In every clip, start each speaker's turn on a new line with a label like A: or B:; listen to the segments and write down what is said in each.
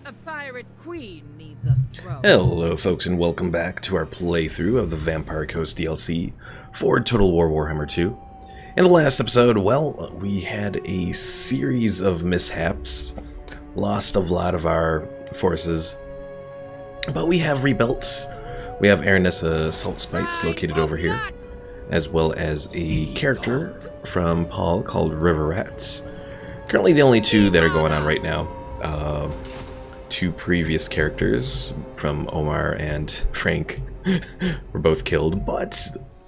A: A pirate queen needs a throne.
B: Hello folks and welcome back to our playthrough of the Vampire Coast DLC for Total War Warhammer 2. In the last episode, well, we had a series of mishaps, lost a lot of our forces, but we have rebuilt. We have Aranessa Saltspite located over here, as well as a character from Paul called River Rats. Currently the only two that are going on right now. Two previous characters from Omar and Frank were both killed, but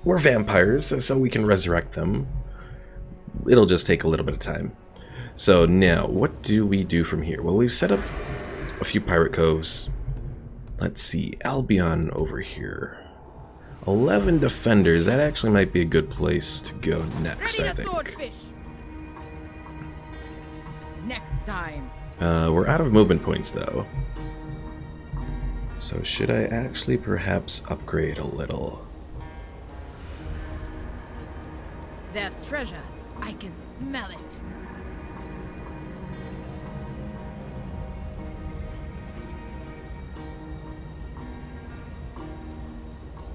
B: we're vampires, so we can resurrect them. It'll just take a little bit of time. So now, what do we do from here? Well, we've set up a few pirate coves. Let's see, Albion over here. 11 defenders, that actually might be a good place to go next, I think.
A: Next time.
B: We're out of movement points, though. So should I actually perhaps upgrade a little?
A: There's treasure. I can smell it.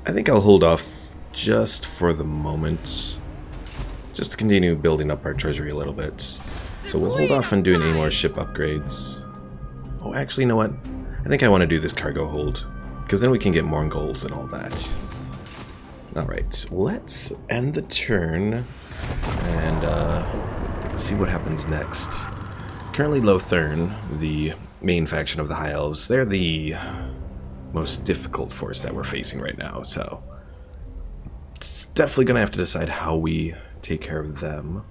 B: I think I'll hold off just for the moment. Just to continue building up our treasury a little bit. So we'll hold off on doing any more ship upgrades. Oh, actually, you know what? I think I want to do this cargo hold, because then we can get more goals and all that. Alright, let's end the turn and see what happens next. Currently Lothern, the main faction of the High Elves, they're the most difficult force that we're facing right now, so it's definitely going to have to decide how we take care of them.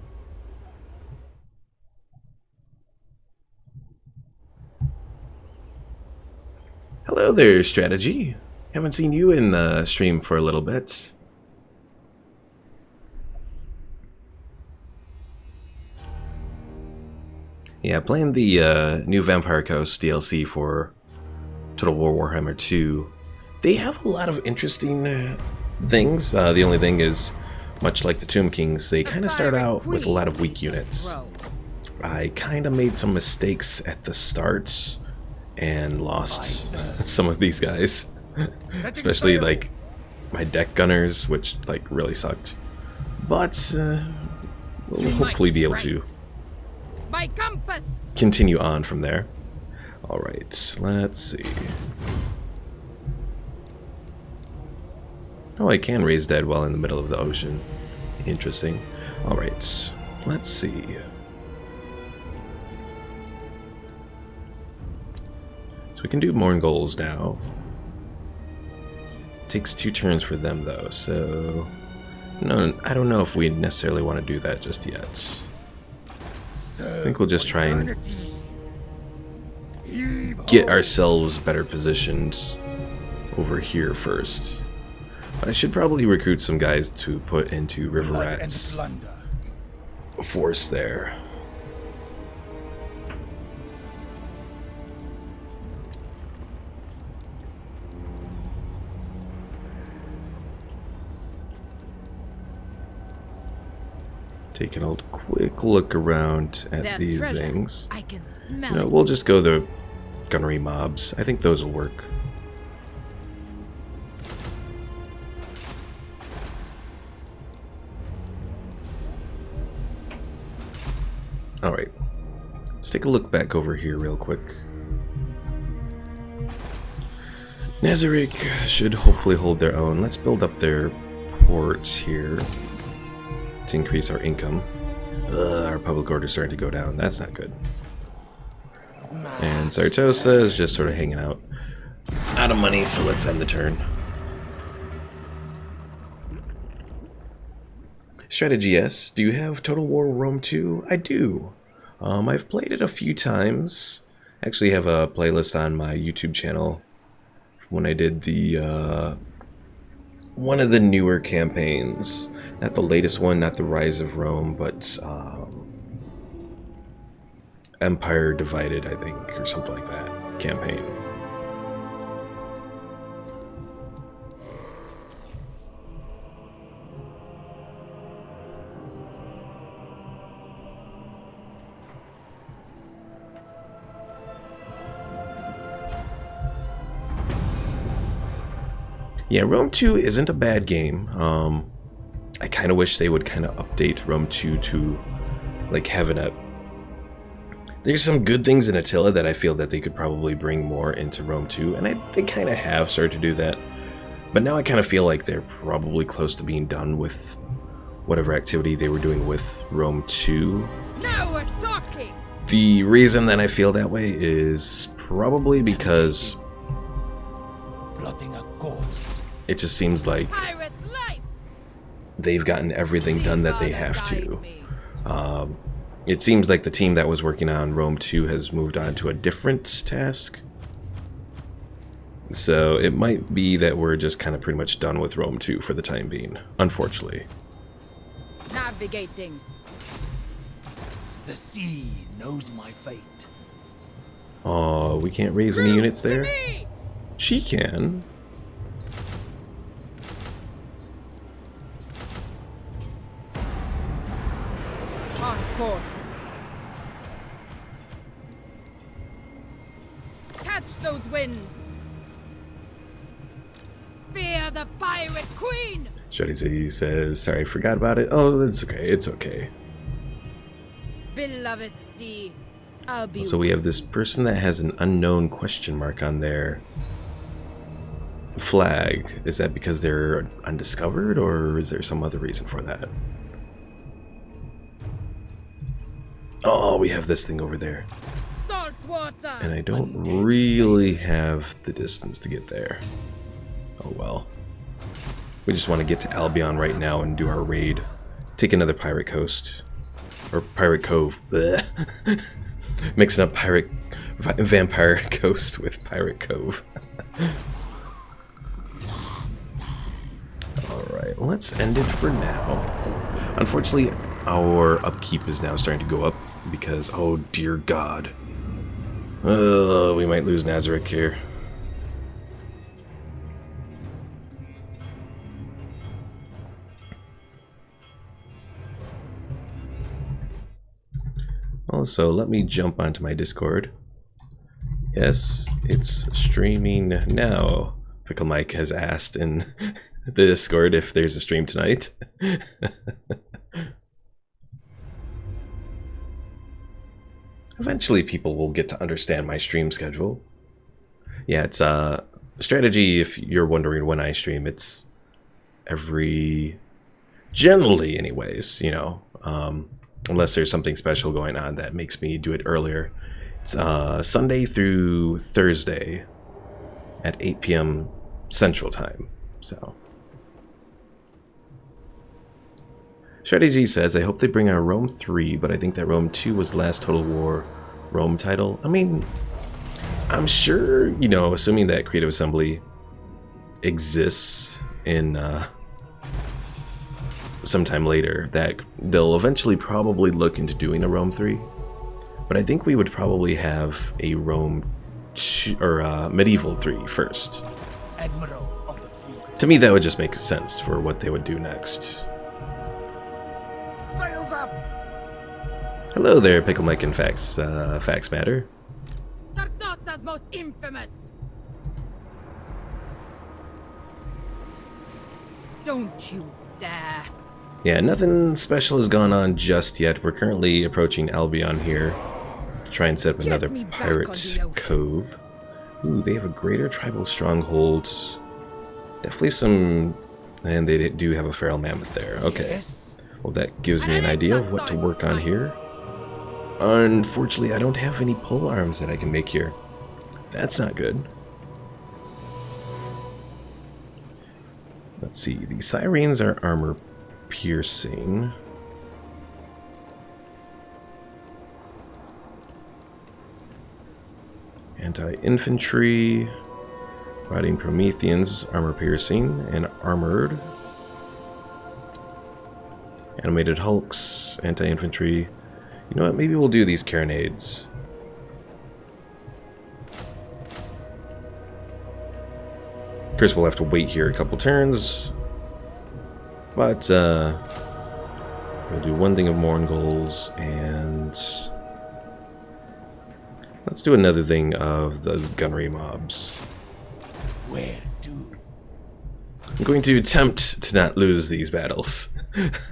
B: Hello there, Strategy. Haven't seen you in the stream for a little bit. Yeah, playing the new Vampire Coast DLC for Total War Warhammer 2. They have a lot of interesting things. The only thing is, much like the Tomb Kings, they kind of start out with a lot of weak units. I kind of made some mistakes at the start and lost some of these guys, especially like my deck gunners, which like really sucked, but we'll hopefully be able to continue on from there. Alright, let's see. Oh, I can raise dead while in the middle of the ocean. Interesting. Alright, let's see. We can do more goals now. Takes 2 turns for them though, so no, I don't know if we necessarily want to do that just yet. I think we'll just try and get ourselves better positioned over here first. But I should probably recruit some guys to put into River Rat's force there. Taking a quick look around at these things.
A: I can smell
B: No, we'll just go the gunnery mobs. I think those will work. Alright. Let's take a look back over here real quick. Nazarick should hopefully hold their own. Let's build up their ports here to increase our income. Our public order is starting to go down. That's not good. And Sartosa is just sort of hanging out of money, so let's end the turn. Strategy, yes. Do you have Total War Rome 2? I do. I've played it a few times. I actually have a playlist on my YouTube channel from when I did the one of the newer campaigns. Not the latest one, not the Rise of Rome, but Empire Divided, I think, or something like that, campaign. Yeah, Rome 2 isn't a bad game. I kind of wish they would kind of update Rome 2 to like Heaven Up. There's some good things in Attila that I feel that they could probably bring more into Rome 2, and they kind of have started to do that. But now I kind of feel like they're probably close to being done with whatever activity they were doing with Rome 2.
A: Now we're talking.
B: The reason that I feel that way is probably because
C: plotting a course.
B: it just seems like
A: Pirate's life.
B: they've gotten everything done that they have to. It seems like the team that was working on Rome 2 has moved on to a different task. So it might be that we're just kind of pretty much done with Rome 2 for the time being, unfortunately.
A: Navigating.
C: The sea knows my fate.
B: Oh, we can't raise any units there?
A: Me.
B: She can.
A: On course. Catch those winds. Fear the pirate queen.
B: Shuddy says, sorry, I forgot about it. Oh, it's okay, it's okay.
A: Beloved sea. I'll be
B: So we have this
A: with you.
B: person that has an unknown question mark on their flag. Is that because they're undiscovered, or is there some other reason for that? Oh, we have this thing over there.
A: Salt water.
B: And I don't really have the distance to get there. Oh well. We just want to get to Albion right now and do our raid. Take another pirate coast. Or pirate cove. Blech. Mixing up vampire coast with pirate cove. Alright, let's end it for now. Unfortunately, our upkeep is now starting to go up because, oh dear God. We might lose Nazareth here. Also, let me jump onto my Discord. Yes, it's streaming now. Pickle Mike has asked in the Discord if there's a stream tonight. Eventually people will get to understand my stream schedule. Yeah, it's strategy, if you're wondering when I stream, it's generally anyways, you know, unless there's something special going on that makes me do it earlier. It's Sunday through Thursday at 8 p.m. Central Time. So, Strategy says, I hope they bring out Rome 3, but I think that Rome 2 was the last Total War Rome title. I mean, I'm sure, you know, assuming that Creative Assembly exists in sometime later, that they'll eventually probably look into doing a Rome 3. But I think we would probably have a Rome 2, or Medieval 3 first.
C: Admiral of the fleet.
B: To me, that would just make sense for what they would do next.
C: Sails up!
B: Hello there, Pickle Mike and Facts Matter.
A: Sartosa's most infamous. Don't you dare.
B: Yeah, nothing special has gone on just yet. We're currently approaching Albion here to try and set up another
A: me back on
B: pirate
A: the ocean.
B: cove. Ooh, they have a greater tribal stronghold. Definitely some... And they do have a feral mammoth there. Okay.
C: Yes.
B: Well, that gives me an idea of what to work on here. Unfortunately, I don't have any pole arms that I can make here. That's not good. Let's see. The sirens are armor piercing. Anti-infantry. Riding Prometheans, armor piercing and armored. Animated hulks, anti-infantry. You know what? Maybe we'll do these carronades. Of course, we'll have to wait here a couple turns. But, we'll do one thing of Mongols, and let's do another thing of the gunnery mobs.
C: Where to?
B: I'm going to attempt to not lose these battles.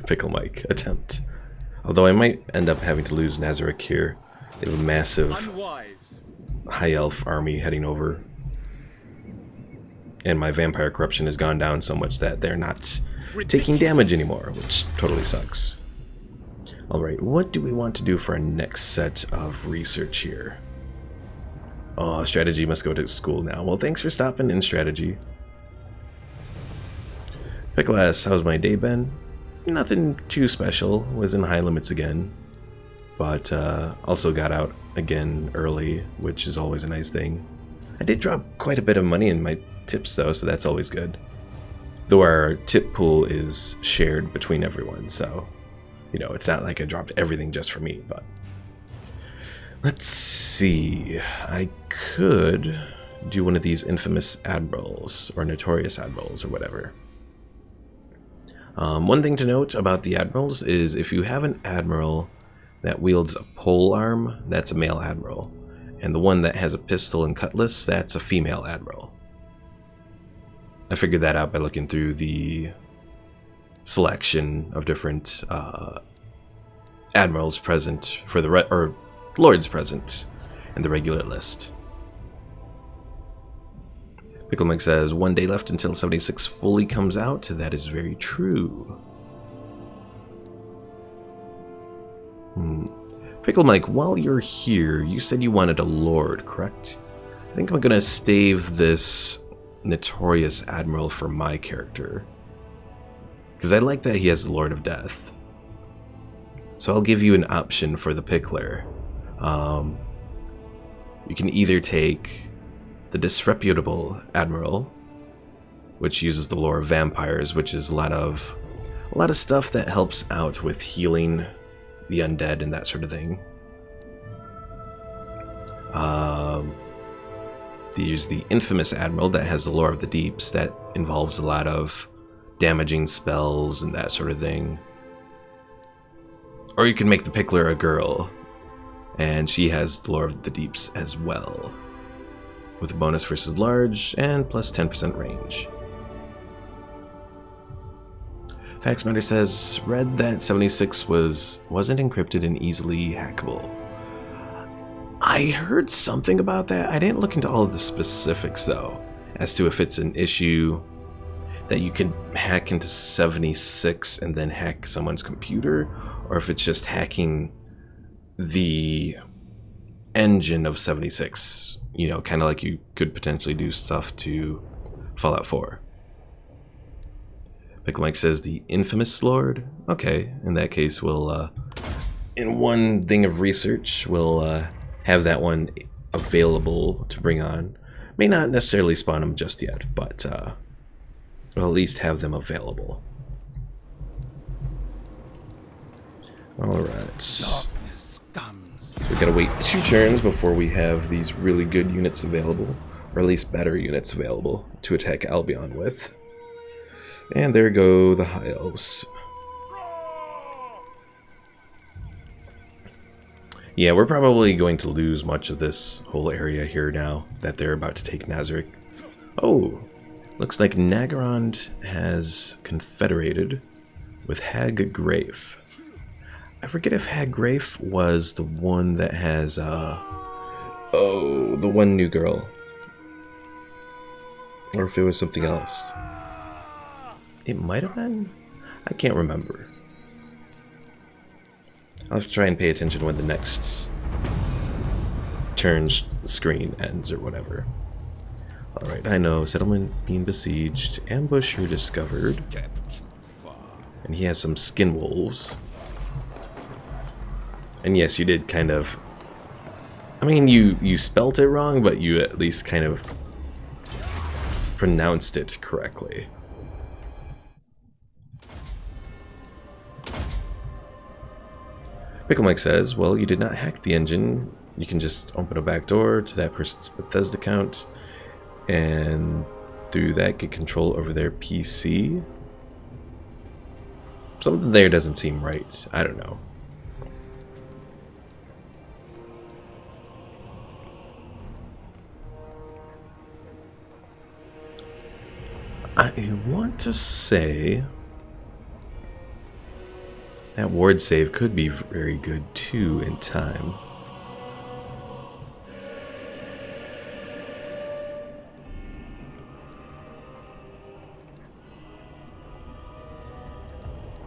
B: Pickle Mike, attempt. Although I might end up having to lose Nazarick here. They have a massive High Elf army heading over. And my vampire corruption has gone down so much that they're not taking damage anymore, which totally sucks. Alright, what do we want to do for our next set of research here? Oh, strategy must go to school now. Well, thanks for stopping in, strategy. Pickles, how's my day been? Nothing too special. Was in high limits again. But also got out again early, which is always a nice thing. I did drop quite a bit of money in my tips though, so that's always good. Though our tip pool is shared between everyone, so you know, it's not like I dropped everything just for me, but let's see. I could do one of these infamous admirals or notorious admirals or whatever. One thing to note about the admirals is if you have an admiral that wields a pole arm, that's a male admiral. And the one that has a pistol and cutlass, that's a female admiral. I figured that out by looking through the selection of different admirals present for the or lords present in the regular list. Pickle Mike says, 1 day left until 76 fully comes out. That is very true. Pickle Mike, while you're here, you said you wanted a lord, correct? I think I'm gonna stave this notorious admiral for my character, because I like that he has the Lord of Death. So I'll give you an option for the pickler. You can either take the disreputable admiral, which uses the lore of vampires, which is a lot of stuff that helps out with healing the undead and that sort of thing. They use the infamous admiral that has the lore of the deeps, that involves a lot of damaging spells and that sort of thing. Or you can make the pickler a girl, and she has the lore of the deeps as well, with a bonus versus large and plus 10% range. Fax Matter says, read that 76 wasn't encrypted and easily hackable. I heard something about that. I didn't look into all of the specifics though, as to if it's an issue that you can hack into 76 and then hack someone's computer, or if it's just hacking the engine of 76. You know, kind of like you could potentially do stuff to Fallout 4. Pickle Mike says the infamous lord. Okay, in that case, we'll in one thing of research, we'll have that one available to bring on. May not necessarily spawn them just yet, but we'll at least have them available. Alright. So we gotta wait 2 turns before we have these really good units available, or at least better units available to attack Albion with. And there go the High Elves. Yeah, we're probably going to lose much of this whole area here now that they're about to take Nazarick. Oh, looks like Nagarond has confederated with Hag Grafe. I forget if Hag Grafe was the one that has, the one new girl. Or if it was something else. It might have been? I can't remember. I'll have to try and pay attention when the next turn screen ends or whatever. Alright, I know. Settlement being besieged. Ambusher discovered. And he has some skin wolves. And yes, you did kind of... I mean, you spelt it wrong, but you at least kind of pronounced it correctly. Pickle Mike says, well, you did not hack the engine. You can just open a back door to that person's Bethesda account, and through that get control over their PC. Something there doesn't seem right. I don't know. I want to say that ward save could be very good too in time.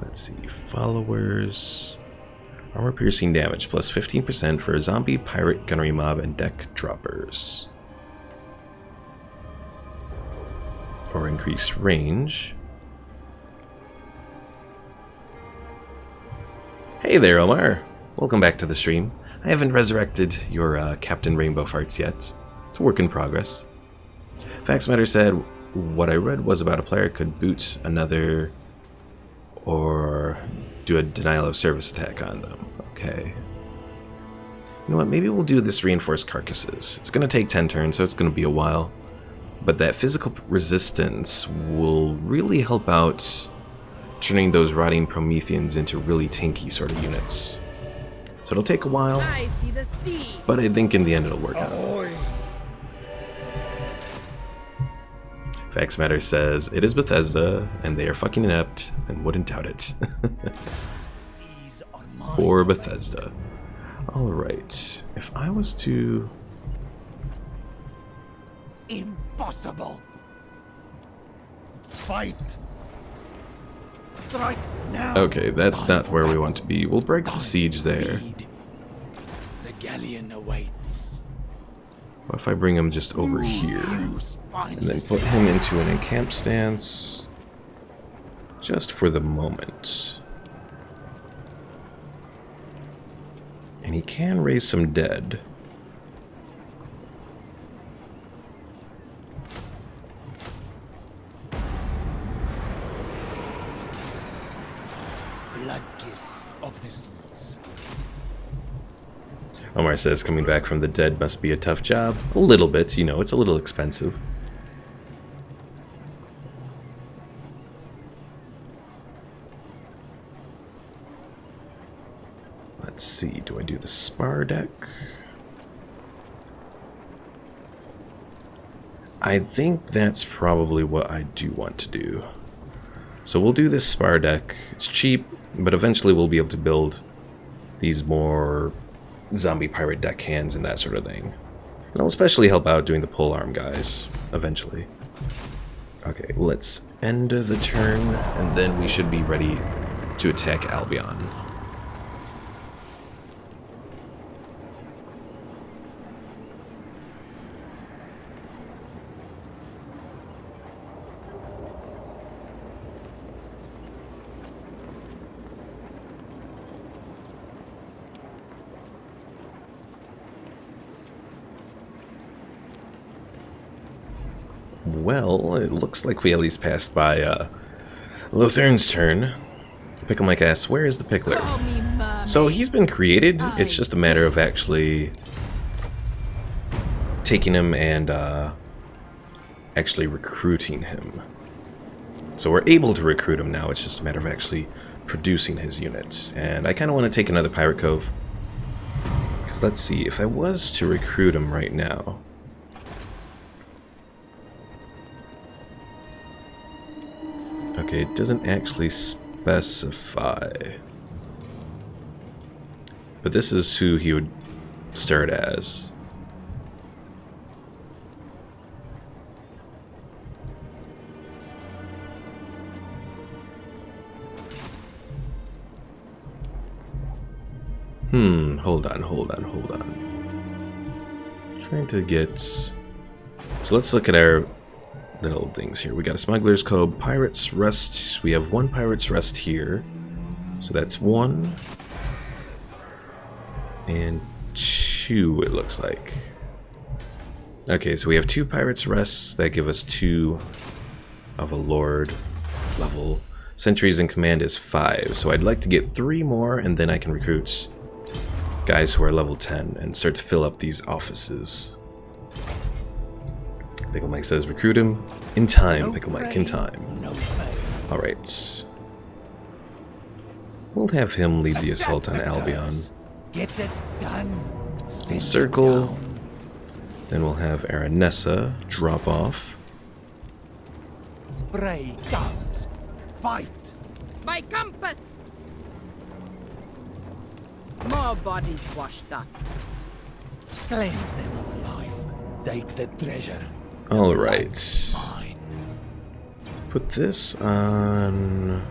B: Let's see, followers. Armor piercing damage plus 15% for zombie, pirate, gunnery mob, and deck droppers. Or increased range. Hey there, Omar. Welcome back to the stream. I haven't resurrected your Captain Rainbow Farts yet. It's a work in progress. Facts Matter said, what I read was about a player could boot another or do a denial of service attack on them. Okay. You know what, maybe we'll do this reinforced carcasses. It's going to take 10 turns, so it's going to be a while. But that physical resistance will really help out turning those rotting Prometheans into really tanky sort of units. So it'll take a while,
A: I see the sea.
B: but I think in the end it'll work out. Facts Matter says, it is Bethesda, and they are fucking inept, and wouldn't doubt it. Poor Bethesda. Alright, if I was to...
C: Impossible. Fight. Strike now.
B: Okay, that's not where we want to be. We'll break the siege there.
C: The galleon awaits.
B: What if I bring him just over here? And then put him into an encamp stance just for the moment. And he can raise some dead.
C: Blood kiss of the seas.
B: Omar says coming back from the dead must be a tough job. A little bit, you know, it's a little expensive. Let's see, do I do the spar deck? I think that's probably what I do want to do. So we'll do this spar deck. It's cheap, but eventually we'll be able to build these more zombie pirate deckhands and that sort of thing. And it'll especially help out doing the polearm guys, eventually. Okay, let's end the turn, and then we should be ready to attack Albion. Well, it looks like we at least passed by Lothern's turn. Pickle Mike asks, where is the Pickler?
A: Call me mermaid.
B: So he's been created, it's just a matter of actually taking him and actually recruiting him. So we're able to recruit him now, it's just a matter of actually producing his unit. And I kind of want to take another Pirate Cove. Because let's see, if I was to recruit him right now... Okay, it doesn't actually specify. But this is who he would start as. Hold on. Trying to get... So let's look at our little things here. We got a Smuggler's Cove, Pirate's Rest. We have one Pirate's Rest here. So that's 1. And 2, it looks like. Okay, so we have 2 Pirate's Rests that give us 2 of a Lord level. Sentries in Command is 5, so I'd like to get 3 more, and then I can recruit guys who are level 10 and start to fill up these offices. Pickle Mike says, recruit him in time, Pickle Mike, in time. Alright. We'll have him lead the assault on Albion.
C: Get it done.
B: Circle. Then we'll have Aranessa drop off.
C: prey comes. Fight!
A: My compass! More bodies washed up.
C: Cleanse them of life. Take the treasure.
B: All right.
C: Mine.
B: Put this on.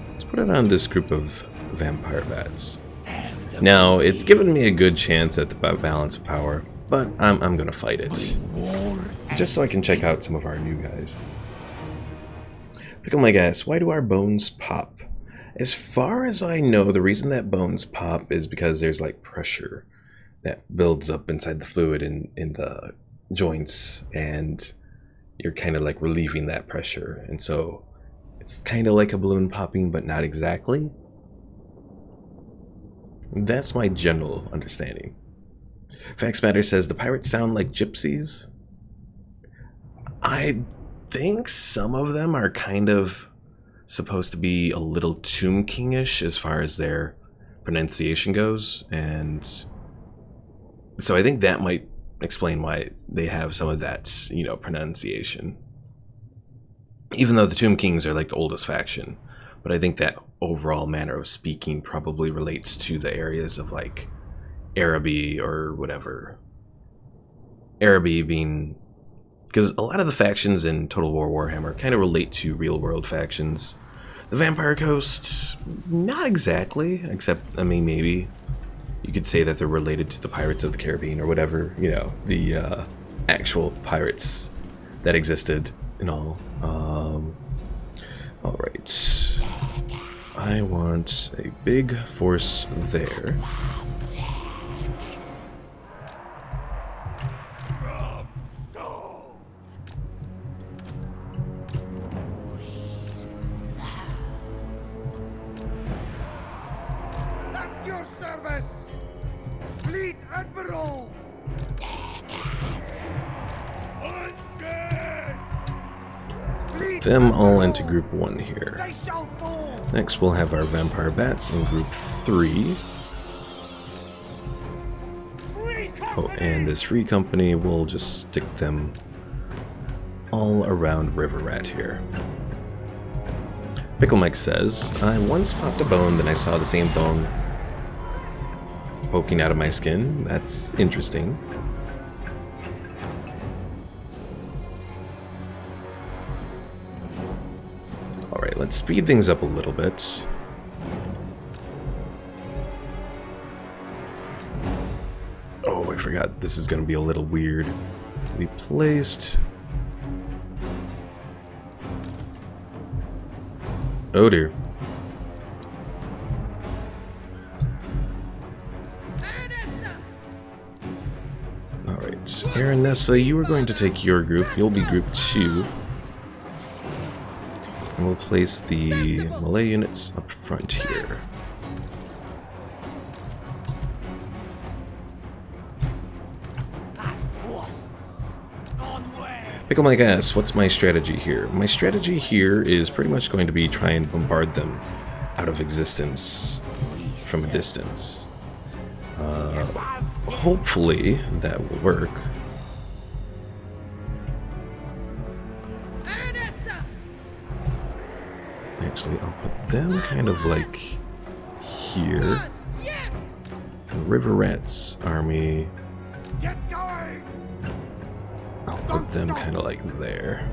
B: Let's put it on this group of vampire bats.
C: Have the
B: Now, it's given me a good chance at the balance of power, but I'm gonna fight it.
C: war.
B: Just so I can check out some of our new guys. Pickle my gas, why do our bones pop? As far as I know, the reason that bones pop is because there's like pressure that builds up inside the fluid in the joints, and you're kind of like relieving that pressure. And so it's kind of like a balloon popping, but not exactly. That's my general understanding. Facts Matter says the pirates sound like gypsies. I think some of them are kind of supposed to be a little Tomb King-ish as far as their pronunciation goes, and so I think that might explain why they have some of that, you know, pronunciation. Even though the Tomb Kings are like the oldest faction, but I think that overall manner of speaking probably relates to the areas of like Araby or whatever. Araby being, because a lot of the factions in Total War Warhammer kind of relate to real-world factions. The Vampire Coast, not exactly, except, I mean, maybe you could say that they're related to the Pirates of the Caribbean or whatever, you know, the actual pirates that existed and all. Alright. I want a big force there.
C: At your service! Fleet Admiral!
B: Them all into group 1 here.
C: They shall fall!
B: Next we'll have our Vampire Bats in group 3. Oh, and this free company, we'll just stick them all around River Rat here. Pickle Mike says, I once popped a bone, then I saw the same bone poking out of my skin. That's interesting. Alright, let's speed things up a little bit. Oh, I forgot. This is going to be a little weird. We placed... Oh dear. Alright, Aranessa, you are going to take your group. You'll be group 2. And we'll place the Malay units up front here. Pickle my gas, what's my strategy here? My strategy here is pretty much going to be try and bombard them out of existence from a distance. Hopefully that will work. Actually, I'll put them kind of like here. And River Rat's army,
C: Get going!
B: I'll put them kind of like there.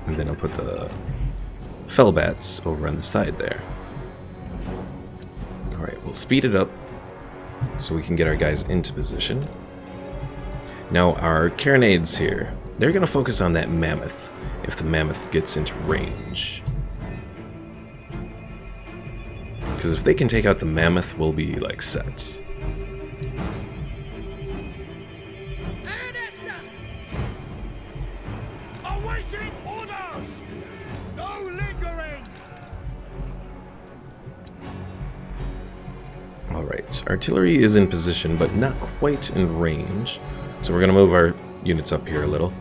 B: And then I'll put the Fellbats over on the side there. Alright, we'll speed it up so we can get our guys into position. Now our Carronades here, they're going to focus on that Mammoth if the Mammoth gets into range. Because if they can take out the Mammoth, we'll be like set.
C: Awaiting orders! No lingering!
B: Alright, artillery is in position, but not quite in range. So we're going to move our units up here a little.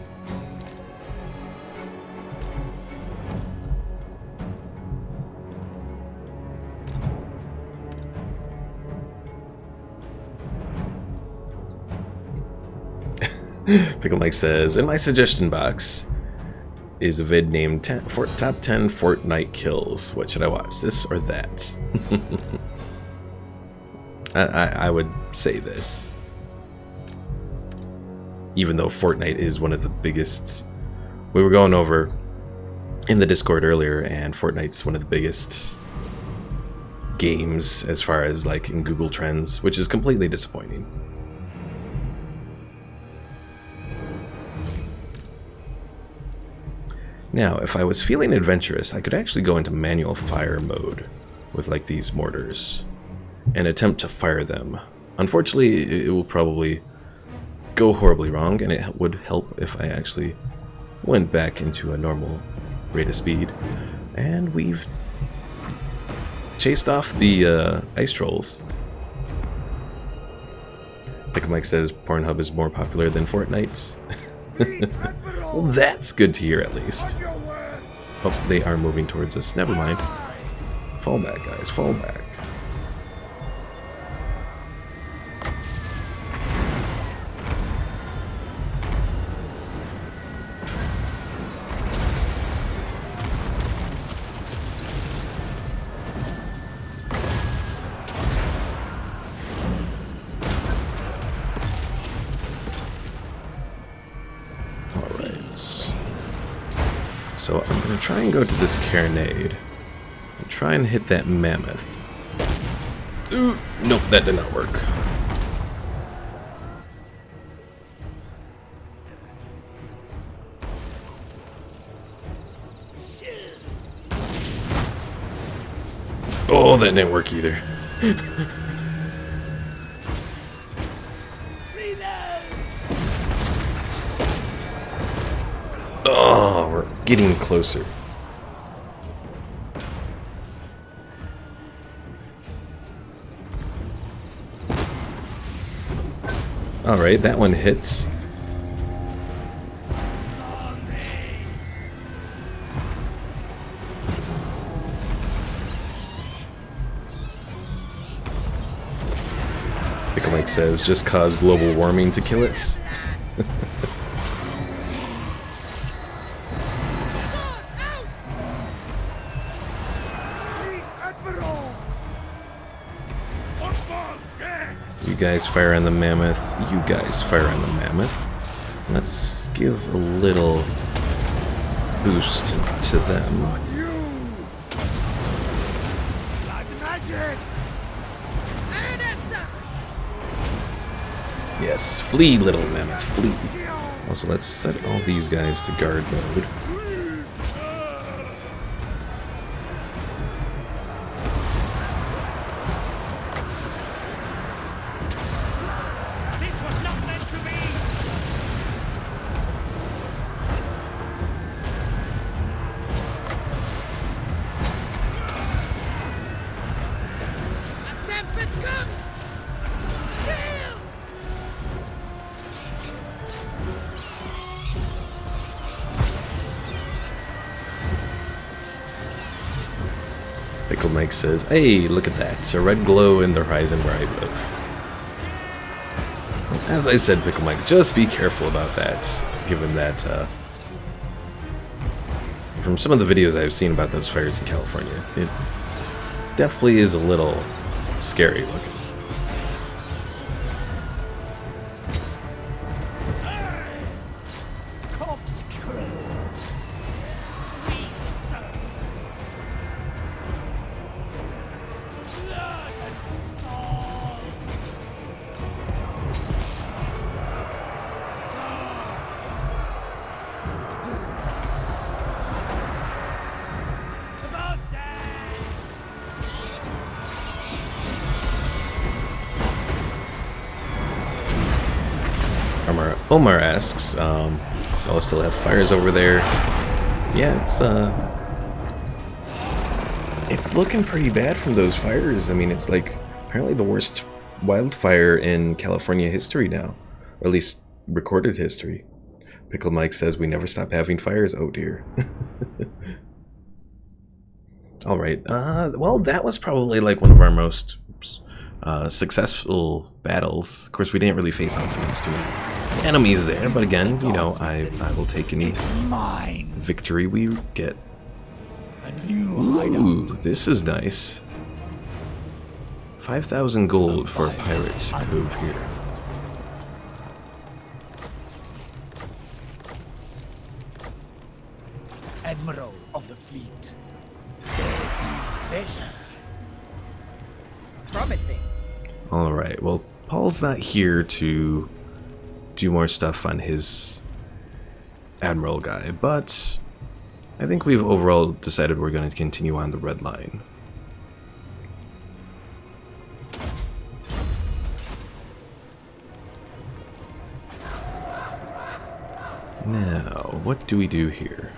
B: Pickle Mike says, in my suggestion box is a vid named Top 10 Fortnite Kills. What should I watch, this or that? I would say this. Even though Fortnite is one of the biggest... We were going over in the Discord earlier, and Fortnite's one of the biggest games as far as like in Google Trends, which is completely disappointing. Now, if I was feeling adventurous, I could actually go into manual fire mode with like these mortars and attempt to fire them. Unfortunately, it will probably go horribly wrong, and it would help if I actually went back into a normal rate of speed. And we've chased off the ice trolls. Pick Mike says Pornhub is more popular than Fortnite. Well, that's good to hear at least. Oh, they are moving towards us. Never mind. Fall back, guys. Fall back. So I'm going to try and go to this carronade and try and hit that mammoth. Ooh, nope, that did not work. Oh, that didn't work either. Oh, we're getting closer. Alright, that one hits. Pickle Mike says, just cause global warming to kill it. You guys fire on the mammoth. You guys fire on the mammoth. Let's give a little boost to them. Yes, flee, little mammoth, flee. Also, let's set all these guys to guard mode. Pickle Mike says, hey, look at that. It's a red glow in the horizon where I live. As I said, Pickle Mike, just be careful about that, given that, from some of the videos I've seen about those fires in California, it definitely is a little scary looking. Omar asks, y'all still have fires over there? Yeah, it's looking pretty bad from those fires. I mean, it's like apparently the worst wildfire in California history now, or at least recorded history. Pickle Mike says we never stop having fires. Oh dear. All right. Well, that was probably like one of our most successful battles. Of course, we didn't really face off against too many enemies there, but again, you know, I will take any
C: Mine.
B: victory we get.
C: A new
B: Ooh,
C: hideout.
B: this is nice. 5,000 gold for a pirate's cove here.
C: Admiral of the fleet. There be treasure.
A: Promising.
B: Alright, well, Paul's not here to do more stuff on his Admiral guy, but I think we've overall decided we're going to continue on the red line. Now, what do we do here?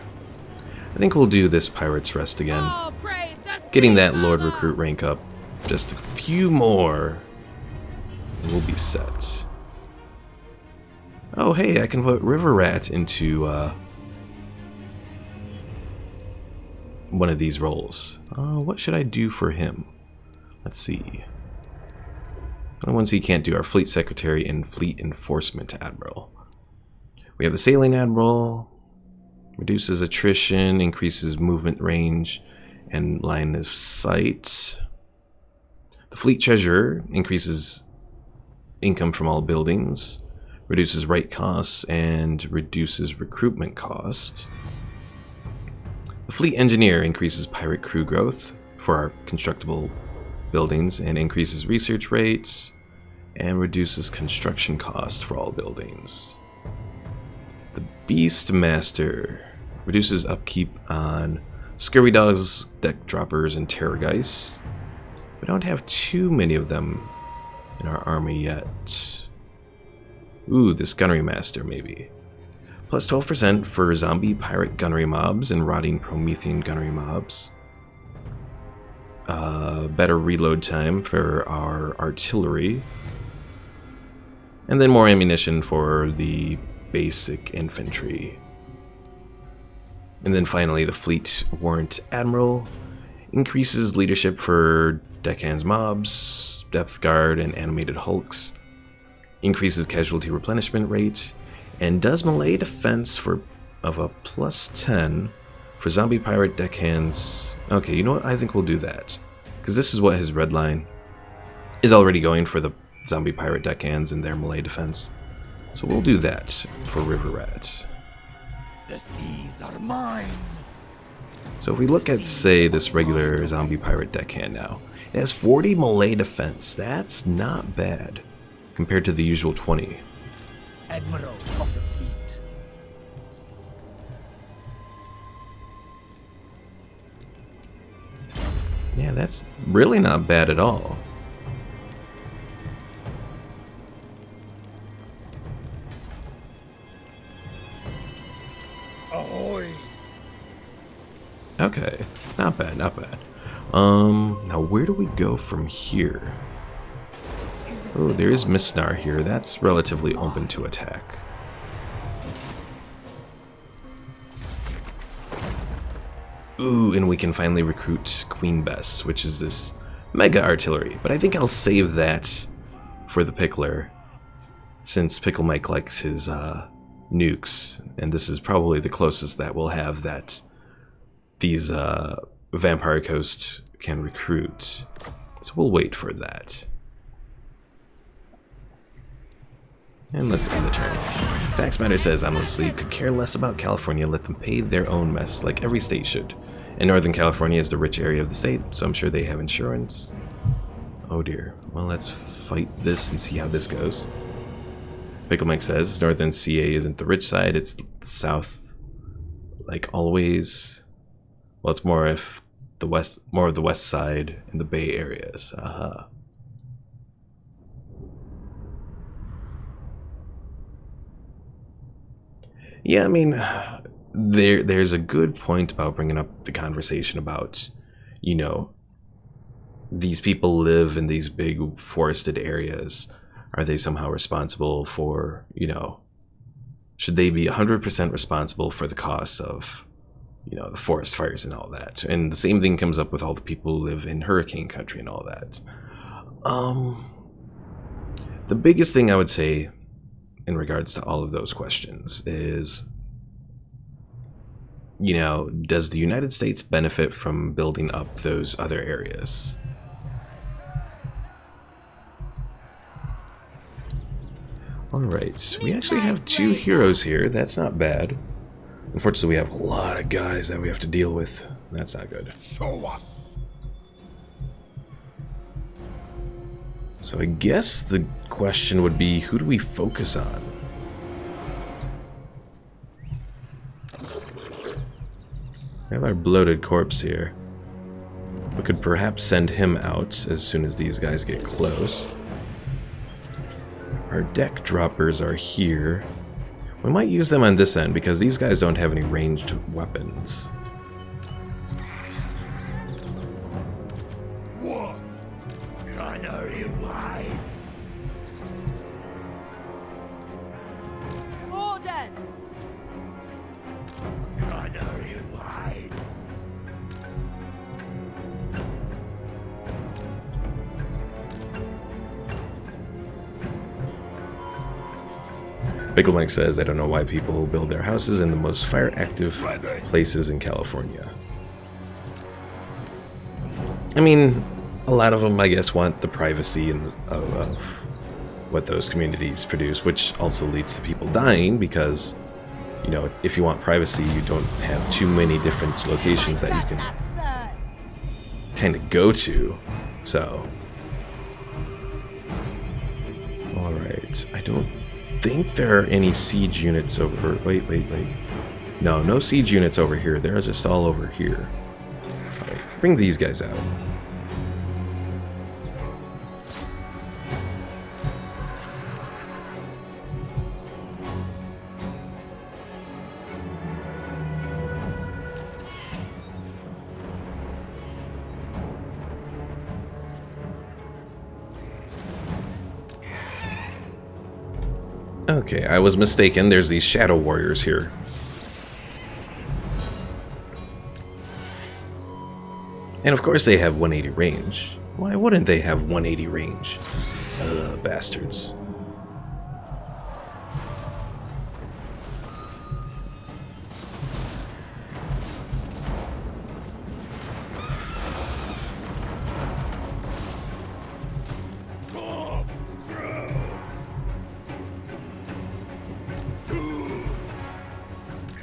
B: I think we'll do this Pirate's Rest again.
A: All praise the
B: Getting
A: sea
B: that Lord
A: mama.
B: Recruit rank up just a few more, and we'll be set. Oh, hey, I can put River Rat into one of these roles. What should I do for him? Let's see. The ones he can't do are Fleet Secretary and Fleet Enforcement Admiral. We have the Sailing Admiral, reduces attrition, increases movement range and line of sight. The Fleet Treasurer increases income from all buildings, reduces right costs, and reduces recruitment cost. The Fleet Engineer increases pirate crew growth for our constructible buildings and increases research rates and reduces construction cost for all buildings. The Beast Master reduces upkeep on Scurvy Dogs, Deck Droppers, and Terrorgeists. We don't have too many of them in our army yet. Ooh, this Gunnery Master maybe. Plus 12% for zombie pirate gunnery mobs and rotting Promethean gunnery mobs. Better reload time for our artillery. And then more ammunition for the basic infantry. And then finally, the Fleet Warrant Admiral increases leadership for deckhands mobs, depth guard, and animated hulks. Increases casualty replenishment rate, and does melee defense of a plus 10 for zombie pirate deckhands. Okay, you know what? I think we'll do that, because this is what his red line is already going for, the zombie pirate deckhands and their melee defense. So we'll do that for River Rat.
C: The seas are mine.
B: So if we look at, say, this regular zombie pirate deckhand now, it has 40 melee defense. That's not bad compared to the usual 20.
C: Admiral of the fleet.
B: Yeah, that's really not bad at all.
C: Ahoy.
B: Okay, not bad, not bad. Now where do we go from here? Oh, there is Misnar here. That's relatively open to attack. Ooh, and we can finally recruit Queen Bess, which is this mega artillery. But I think I'll save that for the Pickler, since Pickle Mike likes his nukes, and this is probably the closest that we'll have that these Vampire Coast can recruit. So we'll wait for that. And let's end the turn. Fax Matter says, honestly, could care less about California, let them pay their own mess, like every state should. And Northern California is the rich area of the state, so I'm sure they have insurance. Oh dear. Well, let's fight this and see how this goes. Pickle Mike says, Northern CA isn't the rich side, it's south, like always. Well, it's more of the west side in the Bay areas. Aha. Yeah, I mean, there's a good point about bringing up the conversation about, you know, these people live in these big forested areas. Are they somehow responsible for, you know, should they be 100% responsible for the costs of, you know, the forest fires and all that? And the same thing comes up with all the people who live in hurricane country and all that. The biggest thing I would say in regards to all of those questions is, you know, does the United States benefit from building up those other areas? Alright, we actually have 2 heroes here. That's not bad. Unfortunately, we have a lot of guys that we have to deal with. That's not good.
C: Show us.
B: So I guess the question would be, who do we focus on? We have our bloated corpse here. We could perhaps send him out as soon as these guys get close. Our deck droppers are here. We might use them on this end because these guys don't have any ranged weapons.
C: What? Gunnery wide.
A: Orders!
C: Gunnery wide.
B: Pickle Mike says, I don't know why people build their houses in the most fire-active places in California. I mean, a lot of them, I guess, want the privacy of what those communities produce, which also leads to people dying because, you know, if you want privacy, you don't have too many different locations that you can tend to go to. So, alright, I don't think there are any siege units over... Wait. No, no siege units over here. They're just all over here. Alright, bring these guys out. Okay, I was mistaken. There's these shadow warriors here. And of course they have 180 range. Why wouldn't they have 180 range? Bastards.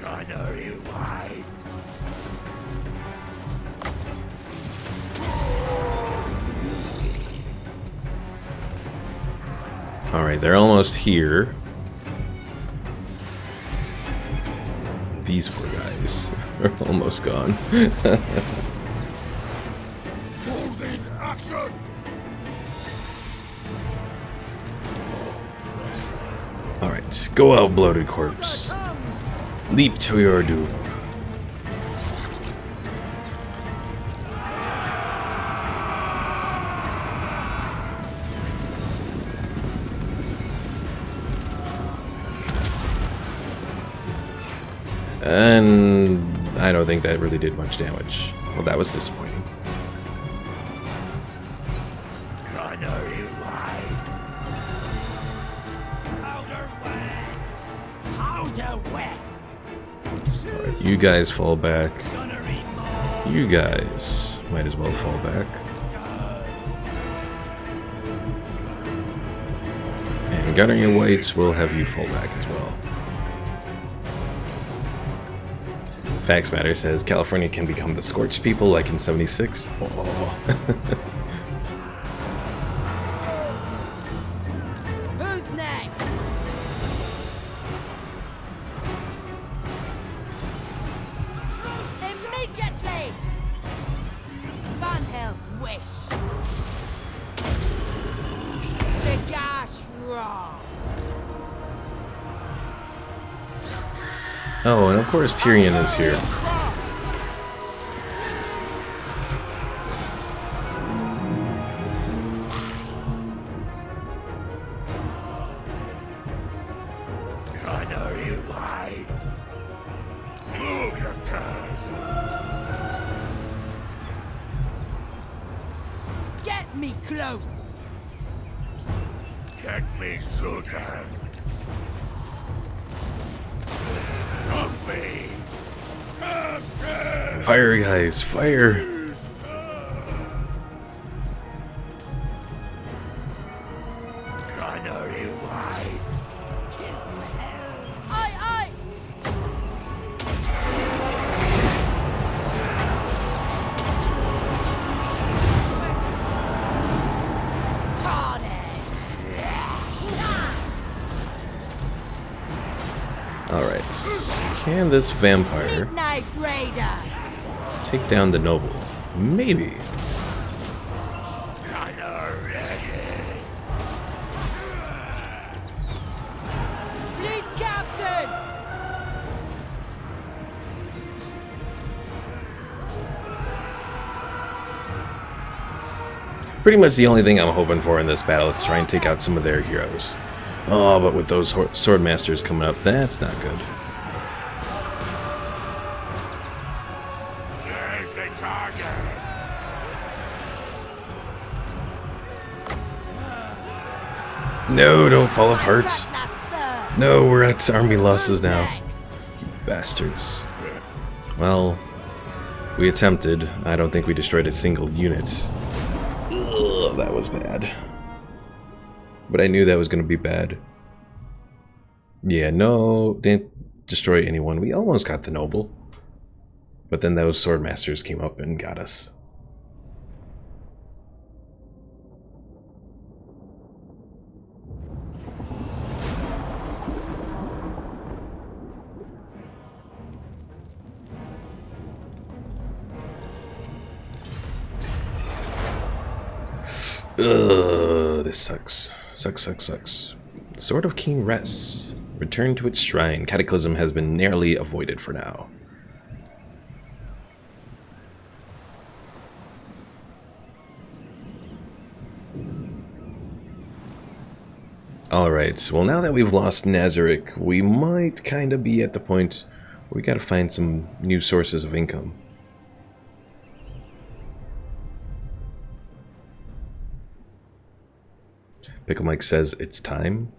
C: Gunnery wide.
B: Alright, they're almost here. These poor guys are almost gone.
C: Holding action.
B: Alright, go out, bloated corpse. Leap to your doom. And I don't think that really did much damage. Well, that was disappointing.
C: Gunnery wide. Powder wet. Powder wet.
B: Alright, you guys fall back.
C: Gunnery more.
B: You guys might as well fall back. And Gunnery Whites will have you fall back as well. Facts Matter says California can become the scorched people like in 76. Oh.
A: Who's next? Immediately! Van Hell's wish. The gash raw.
B: Oh, and of course Tyrion is here.
C: Gunnery wide. Move your curve.
A: Get me close.
C: Let me shoot them. Stop me.
B: Fire, guys, fire!
C: Gunnery wide.
A: Aye, aye!
B: Alright, can this vampire
A: Midnight Raider!
B: take down the noble? Maybe.
C: Gunner ready.
A: Fleet Captain!
B: Pretty much the only thing I'm hoping for in this battle is to try and take out some of their heroes. Oh, but with those sword masters coming up, that's not good.
C: There's the target.
B: No, don't fall apart. No, we're at army losses now. You bastards. Well, we attempted. I don't think we destroyed a single unit. Ugh, that was bad. But I knew that was going to be bad. Yeah, no, didn't destroy anyone. We almost got the noble. But then those sword masters came up and got us. Ugh, this sucks. Sucks. Sword of King rests. Return to its shrine. Cataclysm has been narrowly avoided for now. Alright, well now that we've lost Nazarick, we might kind of be at the point where we gotta find some new sources of income. Pickle Mike says it's time.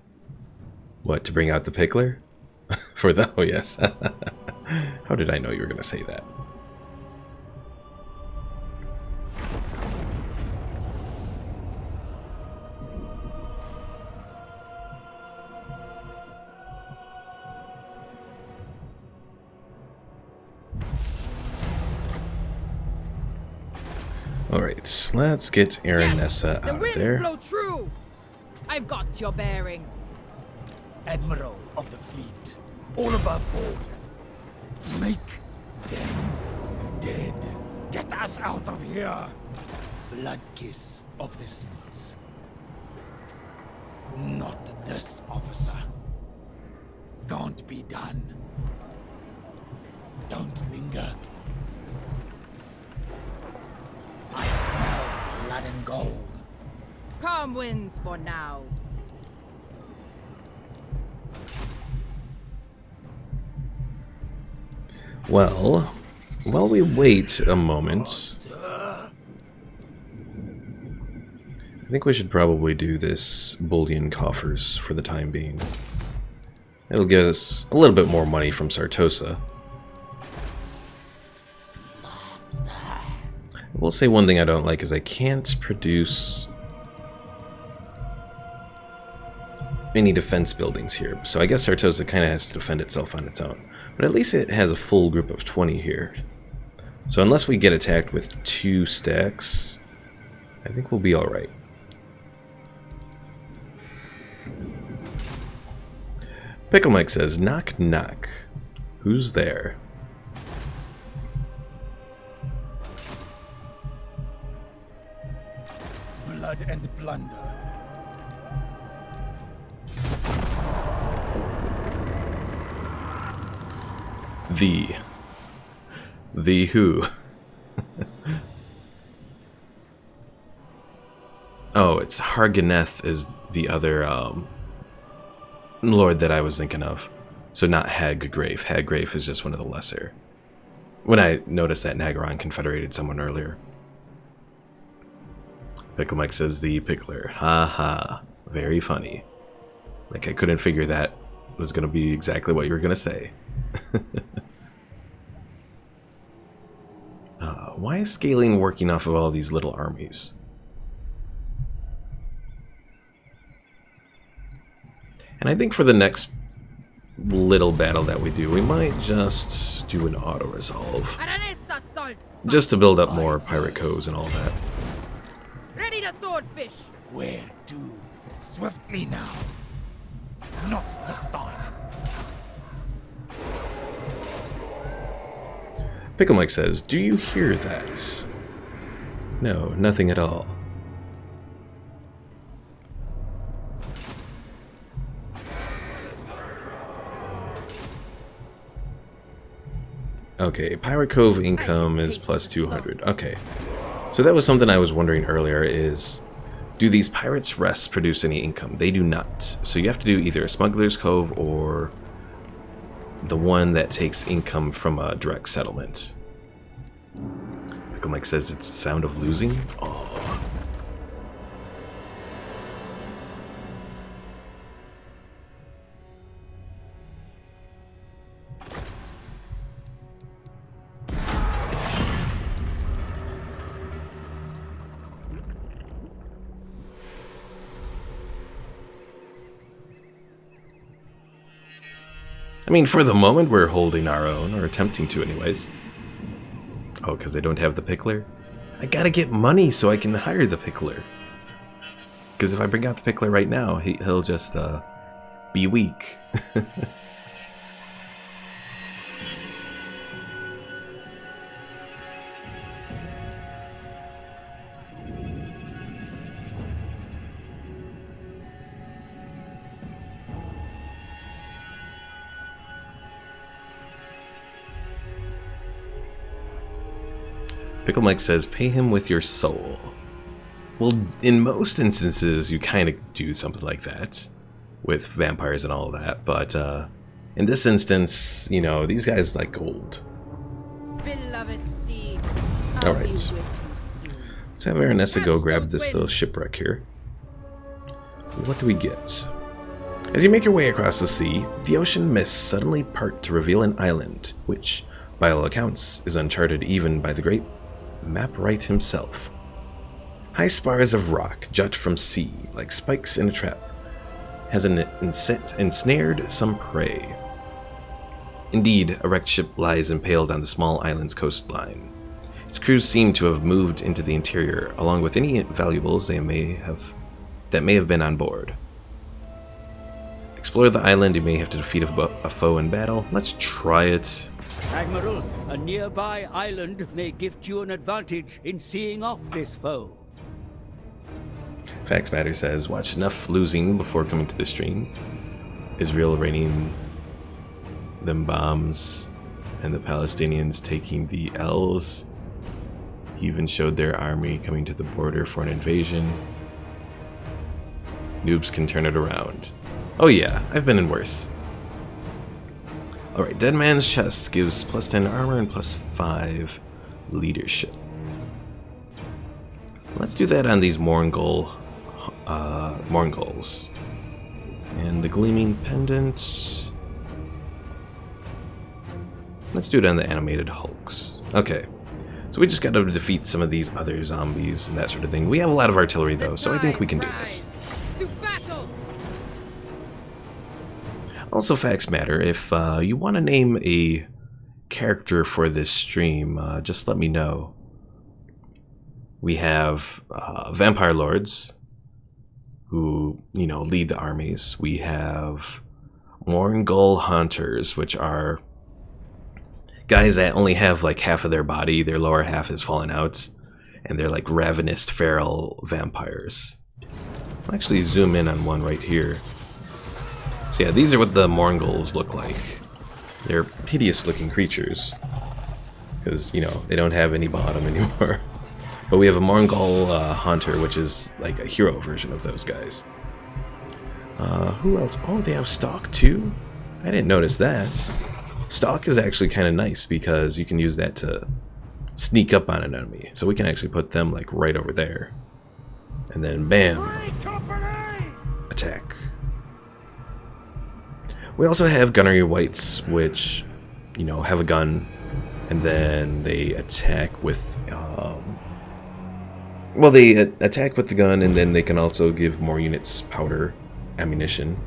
B: What, to bring out the pickler? For the... oh yes. How did I know you were going to say that? Alright, let's get Aranessa
A: The
B: out of
A: winds
B: there.
A: blow true! I've got your bearing.
C: Admiral of the fleet, all above board. Make them dead. Get us out of here. Blood kiss of the seas. Not this officer. Can't be done. Don't linger. I smell blood and gold.
A: Calm winds for now.
B: Well, while we wait a moment, I think we should probably do this bullion coffers for the time being. It'll give us a little bit more money from Sartosa. I will say one thing I don't like is I can't produce any defense buildings here, so I guess Sartosa kind of has to defend itself on its own. But at least it has a full group of 20 here. So unless we get attacked with 2 stacks, I think we'll be alright. Pickle Mike says, knock knock. Who's there?
C: Blood and plunder.
B: The who? Oh, it's Harganeth is the other lord that I was thinking of. So not Haggrave. Haggrave is just one of the lesser. When I noticed that Nagaron confederated someone earlier. Pickle Mike says the pickler. Ha ha. Very funny. Like, I couldn't figure that was going to be exactly what you were going to say. Why is scaling working off of all these little armies? And I think for the next little battle that we do, we might just do an auto-resolve.
A: Aranessa Saltspite.
B: Just to build up more pirate coves and all that.
A: Ready the swordfish.
C: Where to? Swiftly now. Not this time.
B: Pickle Mike says, "Do you hear that?" No, nothing at all. Okay, Pirate Cove income is plus 200. Okay. So that was something I was wondering earlier is, do these Pirates' Rests produce any income? They do not. So you have to do either a Smuggler's Cove or the one that takes income from a direct settlement. Pickle Mike says it's the sound of losing? Oh. I mean, for the moment, we're holding our own, or attempting to anyways. Oh, because I don't have the pickler? I gotta get money so I can hire the pickler. Because if I bring out the pickler right now, he'll just, be weak. Pickle Mike says, pay him with your soul. Well, in most instances, you kind of do something like that with vampires and all of that, but in this instance, you know, these guys like gold.
A: Beloved sea.
B: Alright. Let's have Aranessa go grab this little shipwreck here. What do we get? As you make your way across the sea, the ocean mists suddenly part to reveal an island, which, by all accounts, is uncharted even by the great Mapwright himself. High spars of rock jut from sea like spikes in a trap. Has ensnared some prey. Indeed, a wrecked ship lies impaled on the small island's coastline. Its crews seem to have moved into the interior, along with any valuables that may have been on board. Explore the island. You may have to defeat a foe in battle. Let's try it.
D: Admiral, a nearby island may gift you an advantage in seeing off this foe.
B: Fax Matter says, watch enough losing before coming to the stream. Israel raining them bombs and the Palestinians taking the L's. He even showed their army coming to the border for an invasion. Noobs can turn it around. Oh yeah, I've been in worse. Alright, Dead Man's Chest gives plus 10 armor and plus 5 leadership. Let's do that on these Morngol, Morngol's. And the Gleaming Pendant. Let's do it on the Animated Hulks. Okay, so we just gotta defeat some of these other zombies and that sort of thing. We have a lot of artillery though, so I think we can do this.
A: To battle.
B: Also, Facts Matter, if you want to name a character for this stream, just let me know. We have Vampire Lords, who, you know, lead the armies. We have Morngol Hunters, which are guys that only have like half of their body, their lower half is fallen out, and they're like ravenous, feral vampires. I'll actually zoom in on one right here. So yeah, these are what the Morngols look like. They're hideous looking creatures. Because, you know, they don't have any bottom anymore. But we have a Morngol Hunter, which is like a hero version of those guys. Who else? Oh, they have Stalk too? I didn't notice that. Stalk is actually kind of nice because you can use that to sneak up on an enemy. So we can actually put them like right over there. And then bam. attack. We also have gunnery wights, which, you know, have a gun, and then they attack with, well, they attack with the gun, and then they can also give more units powder, ammunition.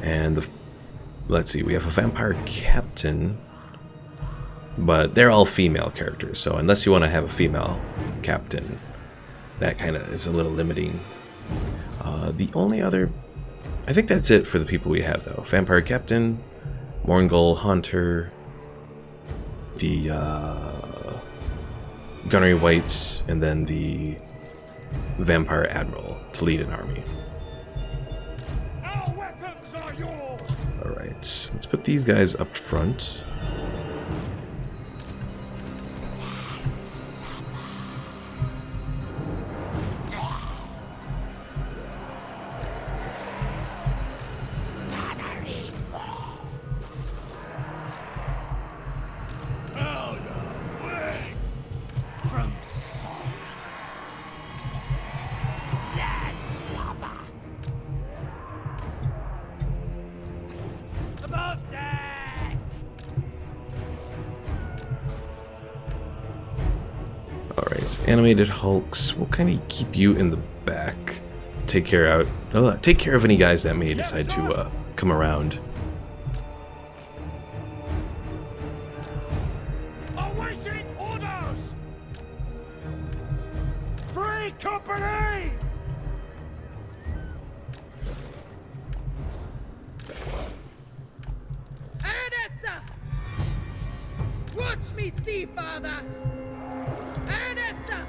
B: And let's see, we have a vampire captain, but they're all female characters, so unless you want to have a female captain, that kind of is a little limiting. The only other, I think that's it for the people we have, though. Vampire captain, Mongol hunter, the gunnery wight, and then the vampire admiral to lead an army.
C: Our weapons are yours.
B: All right, let's put these guys up front. Animated hulks, we'll kind of keep you in the back. Take care of any guys that may decide to come around.
C: Awaiting orders. Free company.
A: Aranessa! Watch me see, father! Aranessa!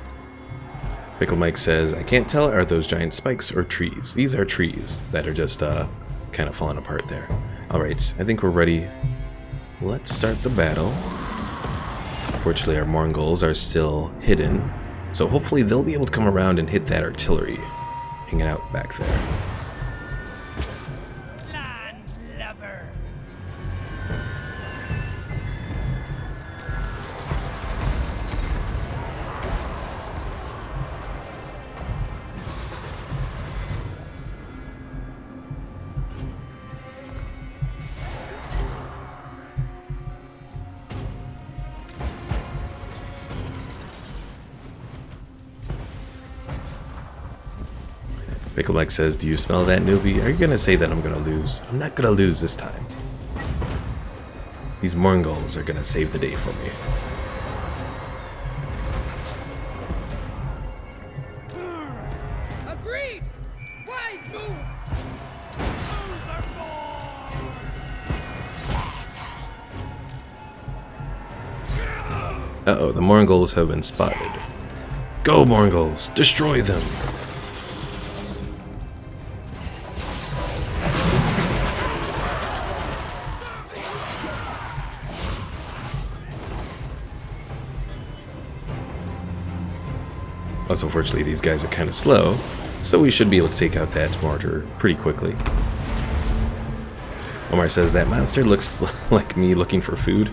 B: Pickle Mike says, I can't tell, are those giant spikes or trees? These are trees that are just kind of falling apart there. Alright, I think we're ready. Let's start the battle. Unfortunately, our Mongols are still hidden, so hopefully they'll be able to come around and hit that artillery hanging out back there. Pickle Mike says, do you smell that, newbie? Are you gonna say that I'm gonna lose? I'm not gonna lose this time. These Mongols are gonna save the day for me.
A: Agreed! Wise move!
B: Uh-oh, the Mongols have been spotted. Go, Mongols! Destroy them! Also, unfortunately, these guys are kind of slow, so we should be able to take out that mortar pretty quickly. Omar says, that monster looks like me looking for food.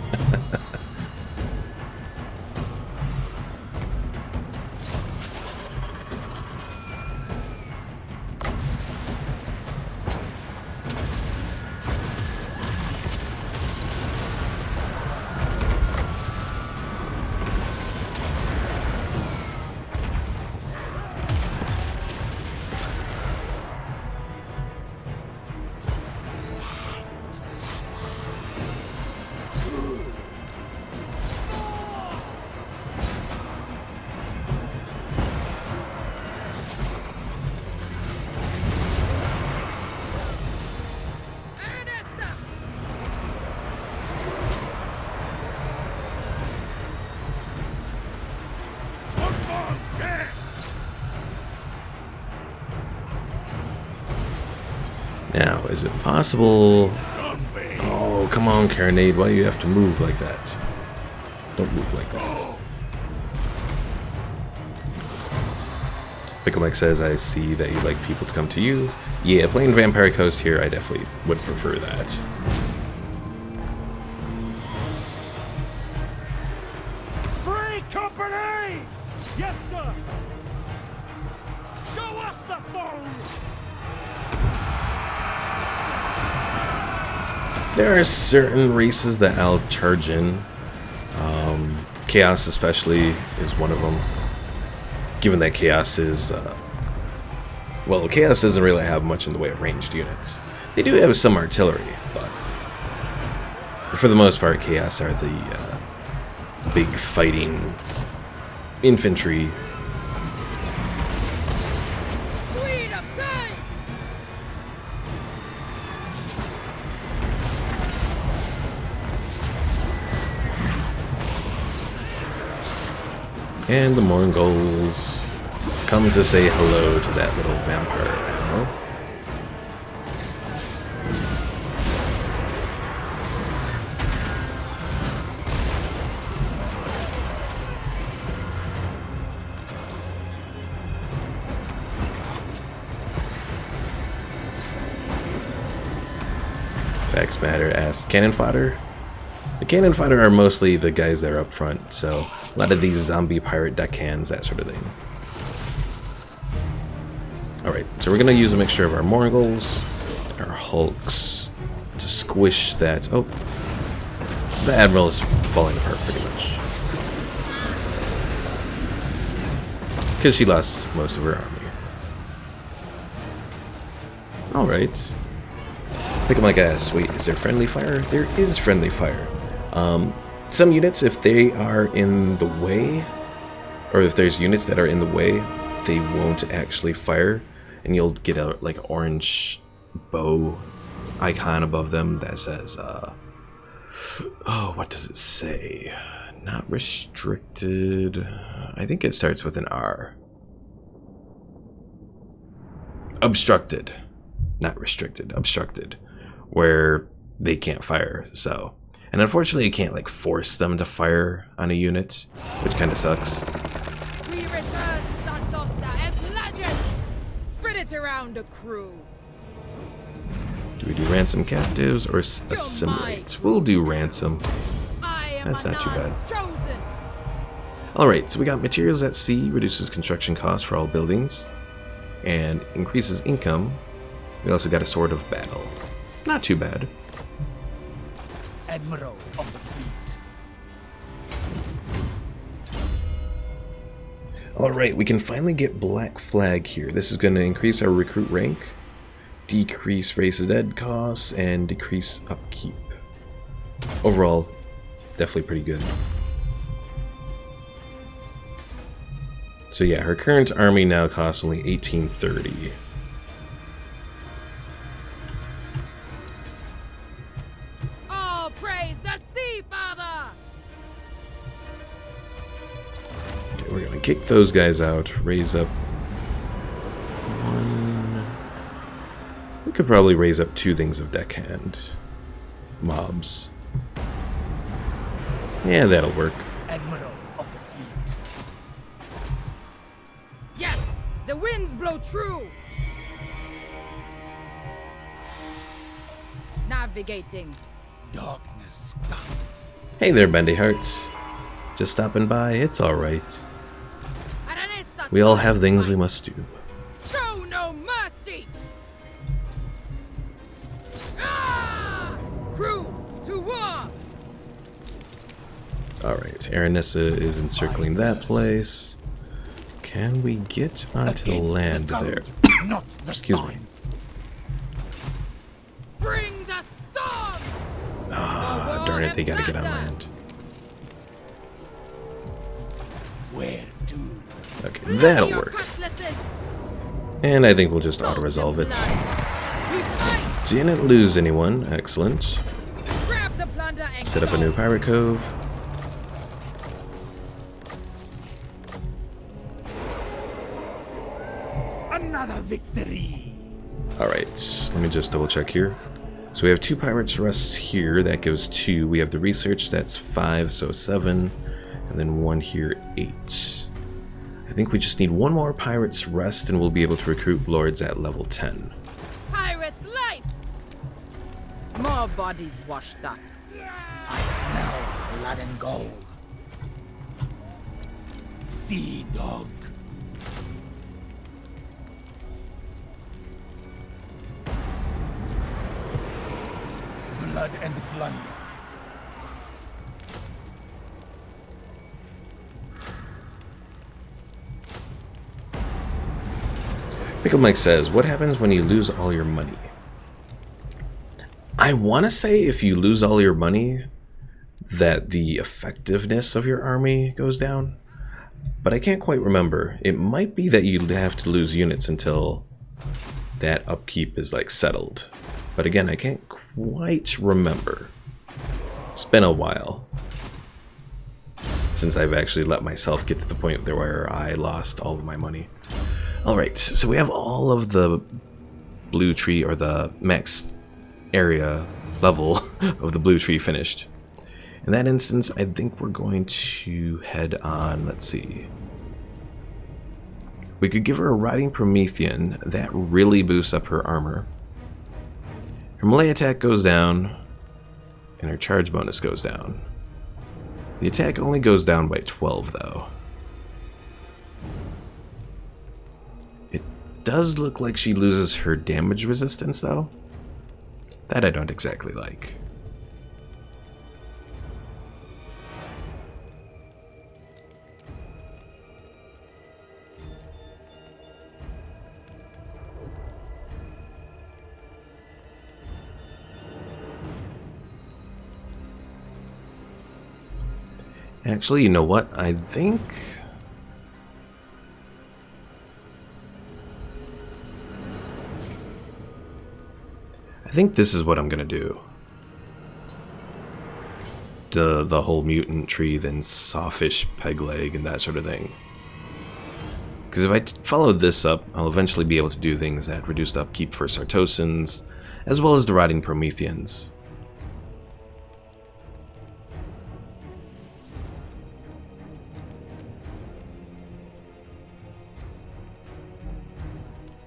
B: Now, is it possible... Oh, come on, Carronade, why do you have to move like that? Don't move like that. Pickle Mike says, I see that you like people to come to you. Yeah, playing Vampire Coast here, I definitely would prefer that.
C: Free company! Yes, sir! Show us the foe!
B: There are certain races that I'll charge in. Chaos especially is one of them. Given that Chaos is... well, Chaos doesn't really have much in the way of ranged units. They do have some artillery, but... for the most part, Chaos are the big fighting infantry. And the Mongols come to say hello to that little vampire animal. Facts Matter asks, cannon fodder? The cannon fodder are mostly the guys that are up front, so a lot of these zombie pirate deckhands, that sort of thing. Alright, so we're going to use a mixture of our Mongols, our Hulks, to squish that... oh, the Admiral is falling apart pretty much. Because she lost most of her army. Alright. Pick 'em like ass. Wait, is there friendly fire? There is friendly fire. Some units, if they are in the way, or if there's units that are in the way, they won't actually fire, and you'll get a like orange bow icon above them that says, oh, what does it say? Not restricted. I think it starts with an R. Obstructed. Not restricted. Obstructed. Where they can't fire, so... and unfortunately you can't like force them to fire on a unit, which kind of sucks.
A: We return to Santosa as legends! Spread it around the crew.
B: Do we do ransom captives or assimilate? We'll do ransom. That's not too bad.
A: Chosen.
B: Alright, so we got materials at sea, reduces construction costs for all buildings, and increases income. We also got a sword of battle. Not too bad.
C: Admiral of the fleet.
B: Alright, we can finally get Black Flag here. This is going to increase our recruit rank, decrease races dead costs, and decrease upkeep. Overall, definitely pretty good. So yeah, her current army now costs only 1830.
A: All praise the Sea Father!
B: Okay, we're gonna kick those guys out, raise up one. We could probably raise up 2 things of deckhand mobs. Yeah, that'll work.
C: Admiral of the fleet.
A: Yes! The winds blow true! Navigating.
C: Darkness comes.
B: Hey there, Bendy Hearts. Just stopping by, it's alright.
A: Aranessa
B: We all have things we
A: Saltspite.
B: must do.
A: Show no mercy! Ah! Crew, to war!
B: Alright, Aranessa is encircling that place. Can we get onto the
C: Against
B: land
C: the
B: there?
C: gold, not the
B: Excuse me.
C: storm.
A: Bring the storm!
B: Ah, darn it, they gotta get on land.
C: Where to?
B: Okay, that'll
A: Your
B: work.
A: cutlasses!
B: And I think we'll just
A: Salt
B: auto-resolve
A: and
B: it.
A: blood. We fight!
B: Didn't lose anyone, excellent.
A: Grab the plunder and
B: Set up a new
A: go.
B: pirate cove.
C: Another victory.
B: Alright, let me just double check here. So we have 2 pirates rests here, that goes 2. We have the research, that's 5, so 7. And then 1 here, 8. I think we just need 1 more pirate's rest and we'll be able to recruit lords at level 10.
A: Pirate's life! More bodies washed up.
C: I smell blood and gold. Sea dog. blood and plunder.
B: Pickle Mike says, what happens when you lose all your money? I want to say if you lose all your money, that the effectiveness of your army goes down. But I can't quite remember. It might be that you have to lose units until that upkeep is like settled. But again, I can't quite remember. It's been a while since I've actually let myself get to the point there where I lost all of my money. Alright, so we have all of the blue tree, or the max area level of the blue tree finished. In that instance, I think we're going to head on, let's see. We could give her a Riding Promethean. That really boosts up her armor. Her melee attack goes down, and her charge bonus goes down. The attack only goes down by 12, though. It does look like she loses her damage resistance, though. That I don't exactly like. Actually, you know what? I think this is what I'm gonna do. The whole mutant tree, then sawfish, peg leg, and that sort of thing. Because if I follow this up, I'll eventually be able to do things that reduce the upkeep for Sartosans, as well as the Riding Prometheans.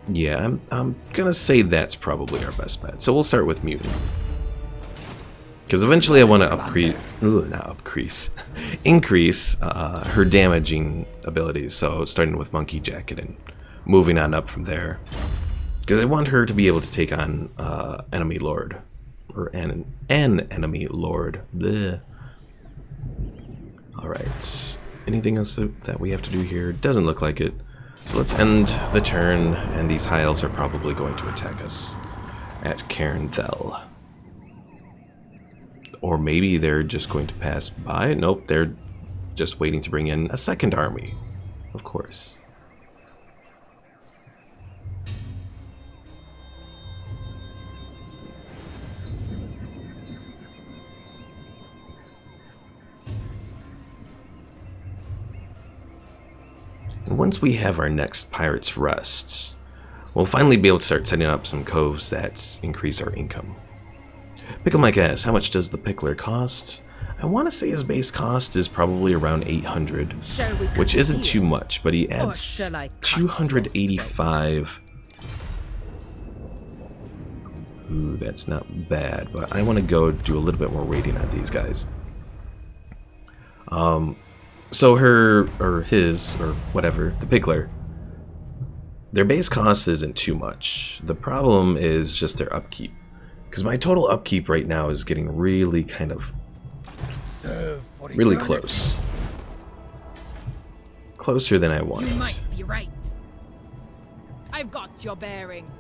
B: Yeah, I'm gonna say that's probably our best bet. So we'll start with mutant. Because eventually I want to increase her damaging abilities. So starting with Monkey Jacket and moving on up from there. Because I want her to be able to take on enemy lord, or an enemy lord. Bleh. All right. Anything else that we have to do here? Doesn't look like it. So let's end the turn, and these High Elves are probably going to attack us at Cairnthel. Or maybe they're just going to pass by. Nope, they're just waiting to bring in a second army. Of course. And once we have our next Pirate's Rest, we'll finally be able to start setting up some coves that increase our income. Pickle Mike asks, how much does the pickler cost? I want to say his base cost is probably around 800, which isn't too much, but he adds 285. Ooh, that's not bad, but I want to go do a little bit more raiding on these guys. So her, or his, or whatever, the pickler, their base cost isn't too much. The problem is just their upkeep. Because my total upkeep right now is getting really kind of, really close. Closer than I wanted.
A: You might be right. I've got your bearing.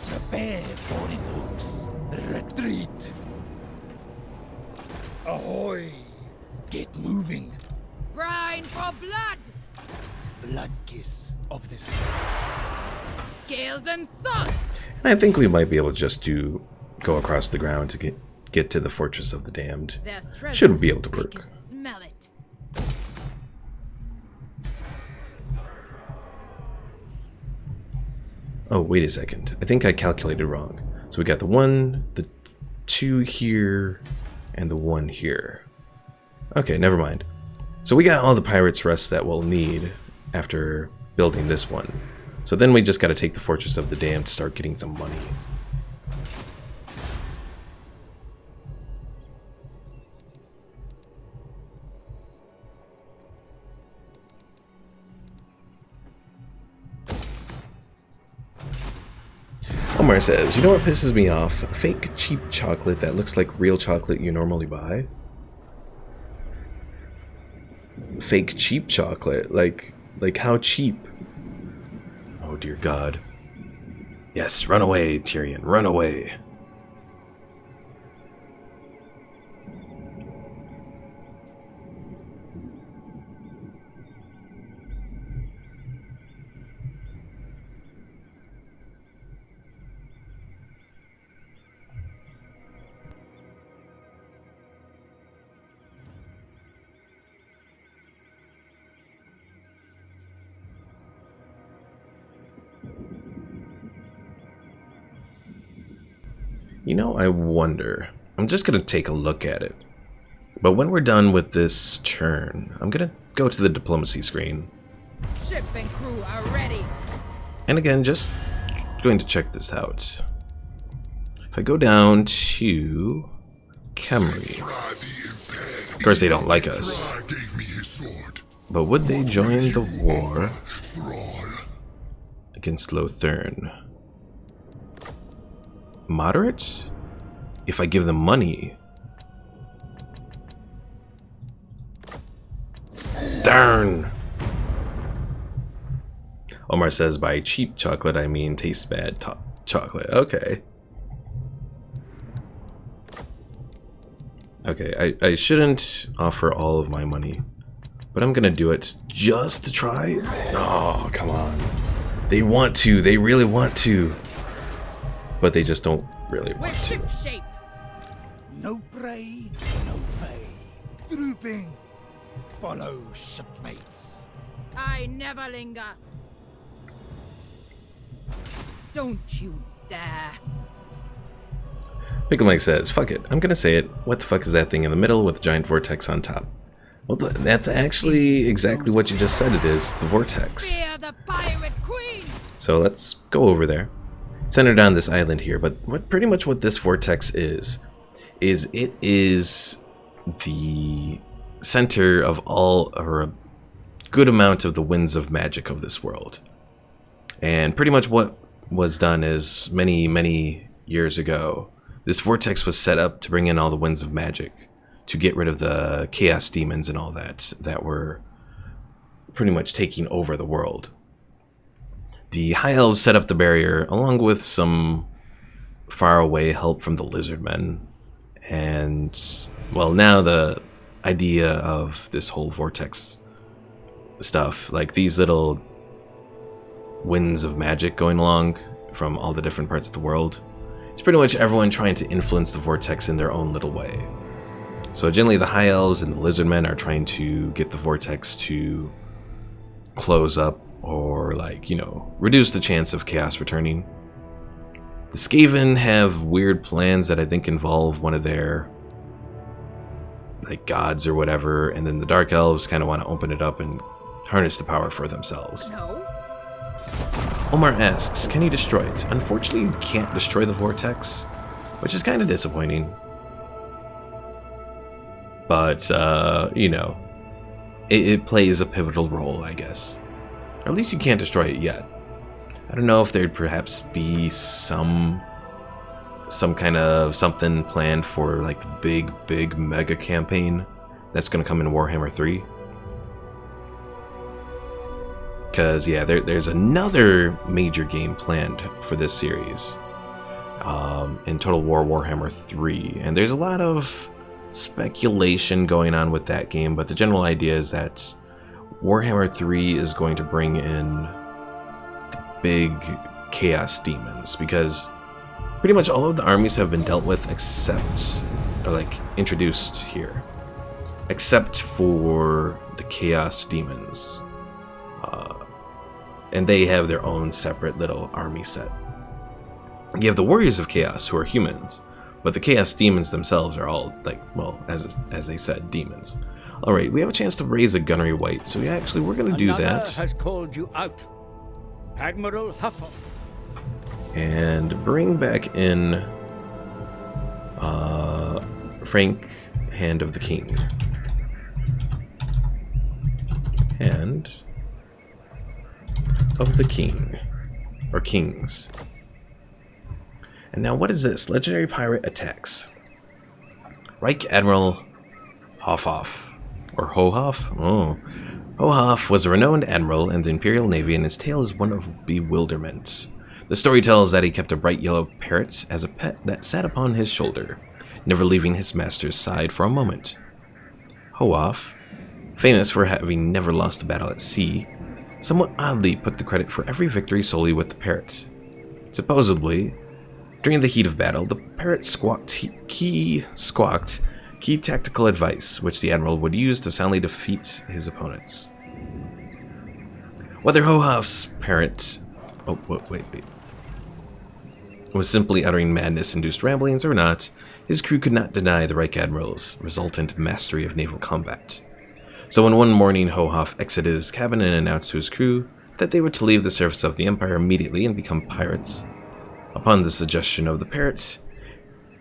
C: Prepare, boarding hooks. Retreat. Ahoy! Get moving.
A: Brine for blood!
C: Blood kiss of the scales.
A: Scales and salt!
B: And I think we might be able to just go across the ground to get to the Fortress of the Damned.
A: There's treasure.
B: Should be able to work.
A: I can smell it.
B: Oh, wait a second. I think I calculated wrong. So we got the 1, the 2 here, and the 1 here. Okay, never mind. So we got all the Pirates' Rest that we'll need after building this one. So then we just got to take the Fortress of the Damned to start getting some money. Omar says, you know what pisses me off? Fake cheap chocolate that looks like real chocolate you normally buy. Fake cheap chocolate, like how cheap? Oh dear God. Yes, run away, Tyrion, run away. You know, I wonder. I'm just gonna take a look at it. But when we're done with this turn, I'm gonna go to the diplomacy screen.
A: Ship and crew are ready.
B: And again, just going to check this out. If I go down to Khemri, of course they don't like us. But would they join the war against Lothern? Moderate? If I give them money. Darn! Omar says by cheap chocolate I mean tastes bad chocolate. Okay. Okay, I shouldn't offer all of my money, but I'm gonna do it just to try. Oh, come on. They want to, they really want to. But they just don't really want to.
A: We're ship-shape.
C: No prey, no pay. Grouping. Follow shipmates.
A: I never linger. Don't you dare.
B: Pickle Mike says, fuck it, I'm gonna say it. What the fuck is that thing in the middle with the giant vortex on top? Well, that's actually exactly what you just said it is, the vortex.
A: Fear the pirate queen.
B: So let's go over there. It's centered on this island here, but pretty much what this vortex is it is the center of all, or a good amount of the winds of magic of this world. And pretty much what was done is many years ago, this vortex was set up to bring in all the winds of magic, to get rid of the chaos demons and all that were pretty much taking over the world. The High Elves set up the barrier along with some faraway help from the Lizardmen. And, well, now the idea of this whole vortex stuff, like these little winds of magic going along from all the different parts of the world, it's pretty much everyone trying to influence the vortex in their own little way. So generally the High Elves and the Lizardmen are trying to get the vortex to close up or, like, you know, reduce the chance of chaos returning. The Skaven have weird plans that I think involve one of their, like, gods or whatever, and then the Dark Elves kind of want to open it up and harness the power for themselves.
A: No.
B: Omar asks, can you destroy it? Unfortunately, you can't destroy the vortex, which is kind of disappointing. But, you know, it plays a pivotal role, I guess. Or at least you can't destroy it yet. I don't know if there'd perhaps be some kind of something planned for, like, the big mega campaign that's going to come in Warhammer 3. Because, yeah, there's another major game planned for this series in Total War Warhammer 3. And there's a lot of speculation going on with that game, but the general idea is that Warhammer 3 is going to bring in the big chaos demons, because pretty much all of the armies have been dealt with except, or like introduced here, except for the chaos demons. And they have their own separate little army set. You have the warriors of chaos, who are humans, but the chaos demons themselves are all, like, well, as they said, demons. All right, we have a chance to raise a gunnery white, so yeah, actually we're gonna do
D: Another
B: that.
D: has called you out, Admiral Huffle.
B: And bring back in Frank, Hand of the King. Hand of the King, or Kings. And now what is this? Legendary pirate attacks. Reich Admiral Hoffhoff. Or Hohoff? Oh. Hohoff was a renowned admiral in the Imperial Navy, and his tale is one of bewilderment. The story tells that he kept a bright yellow parrot as a pet that sat upon his shoulder, never leaving his master's side for a moment. Hohoff, famous for having never lost a battle at sea, somewhat oddly put the credit for every victory solely with the parrot. Supposedly, during the heat of battle, the parrot squawked key tactical advice, which the admiral would use to soundly defeat his opponents. Whether Hohoff's parrot was simply uttering madness-induced ramblings or not, his crew could not deny the Reich Admiral's resultant mastery of naval combat. So when one morning Hohoff exited his cabin and announced to his crew that they were to leave the service of the Empire immediately and become pirates, upon the suggestion of the parrot,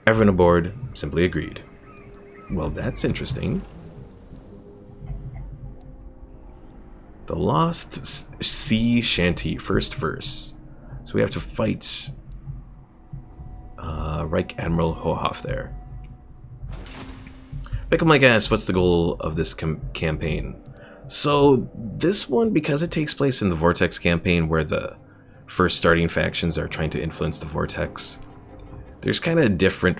B: everyone aboard simply agreed. Well, that's interesting. The Lost Sea Shanty, first verse. So we have to fight Reich Admiral Hohoff there. Pick'em Like asks, what's the goal of this campaign? So this one, because it takes place in the Vortex campaign where the first starting factions are trying to influence the Vortex, there's kind of a different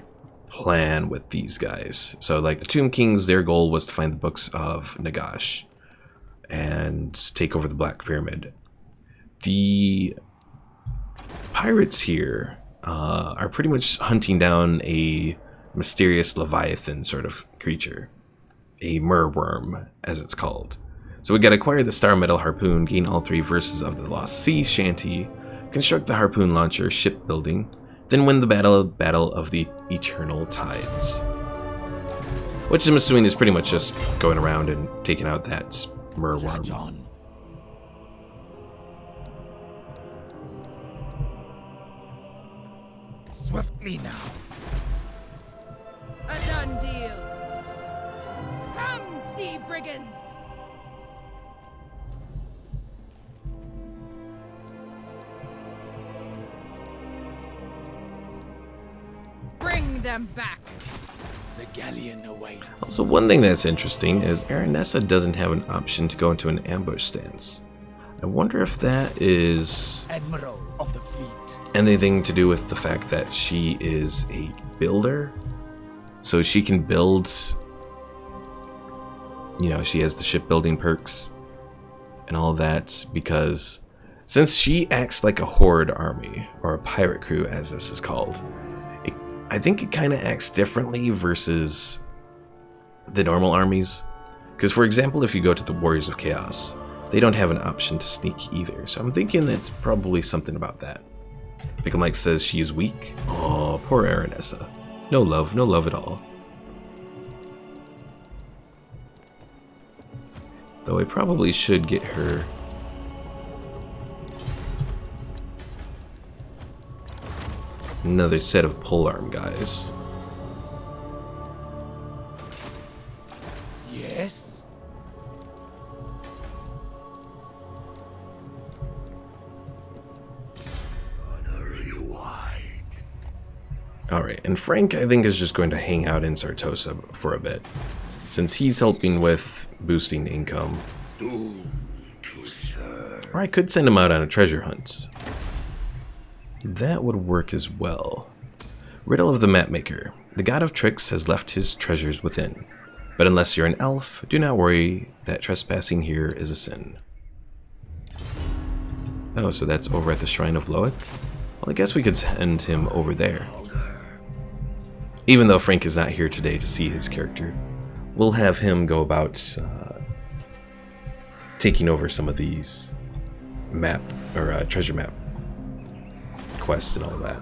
B: plan with these guys. So like the Tomb Kings, their goal was to find the books of Nagash and take over the Black Pyramid. The pirates here are pretty much hunting down a mysterious Leviathan sort of creature, a merworm as it's called. So we gotta acquire the Star Metal Harpoon, gain all 3 verses of the Lost Sea Shanty, construct the harpoon launcher, shipbuilding, then win the battle of the Eternal Tides. Which I'm assuming is pretty much just going around and taking out that merworm.
C: Swiftly now.
A: A done deal. Come, sea brigands. Bring them back.
C: The galleon awaits.
B: Also, one thing that's interesting is Aranessa doesn't have an option to go into an ambush stance. I wonder if that is
C: Admiral of the fleet.
B: anything to do with the fact that she is a builder. So she can build, you know, she has the shipbuilding perks and all that, because since she acts like a horde army, or a pirate crew as this is called, I think it kind of acts differently versus the normal armies. Because for example, if you go to the Warriors of Chaos, they don't have an option to sneak either. So I'm thinking that's probably something about that. Pick'em Like says she is weak. Oh, poor Aranessa. No love at all. Though I probably should get her another set of polearm guys.
C: Yes.
B: Alright, and Frank I think is just going to hang out in Sartosa for a bit, since he's helping with boosting income. Or I could send him out on a treasure hunt. That would work as well. Riddle of the Mapmaker. The god of tricks has left his treasures within. But unless you're an elf, do not worry that trespassing here is a sin. Oh, so that's over at the Shrine of Loic? Well, I guess we could send him over there. Even though Frank is not here today to see his character, we'll have him go about taking over some of these map, or treasure map quests and all that.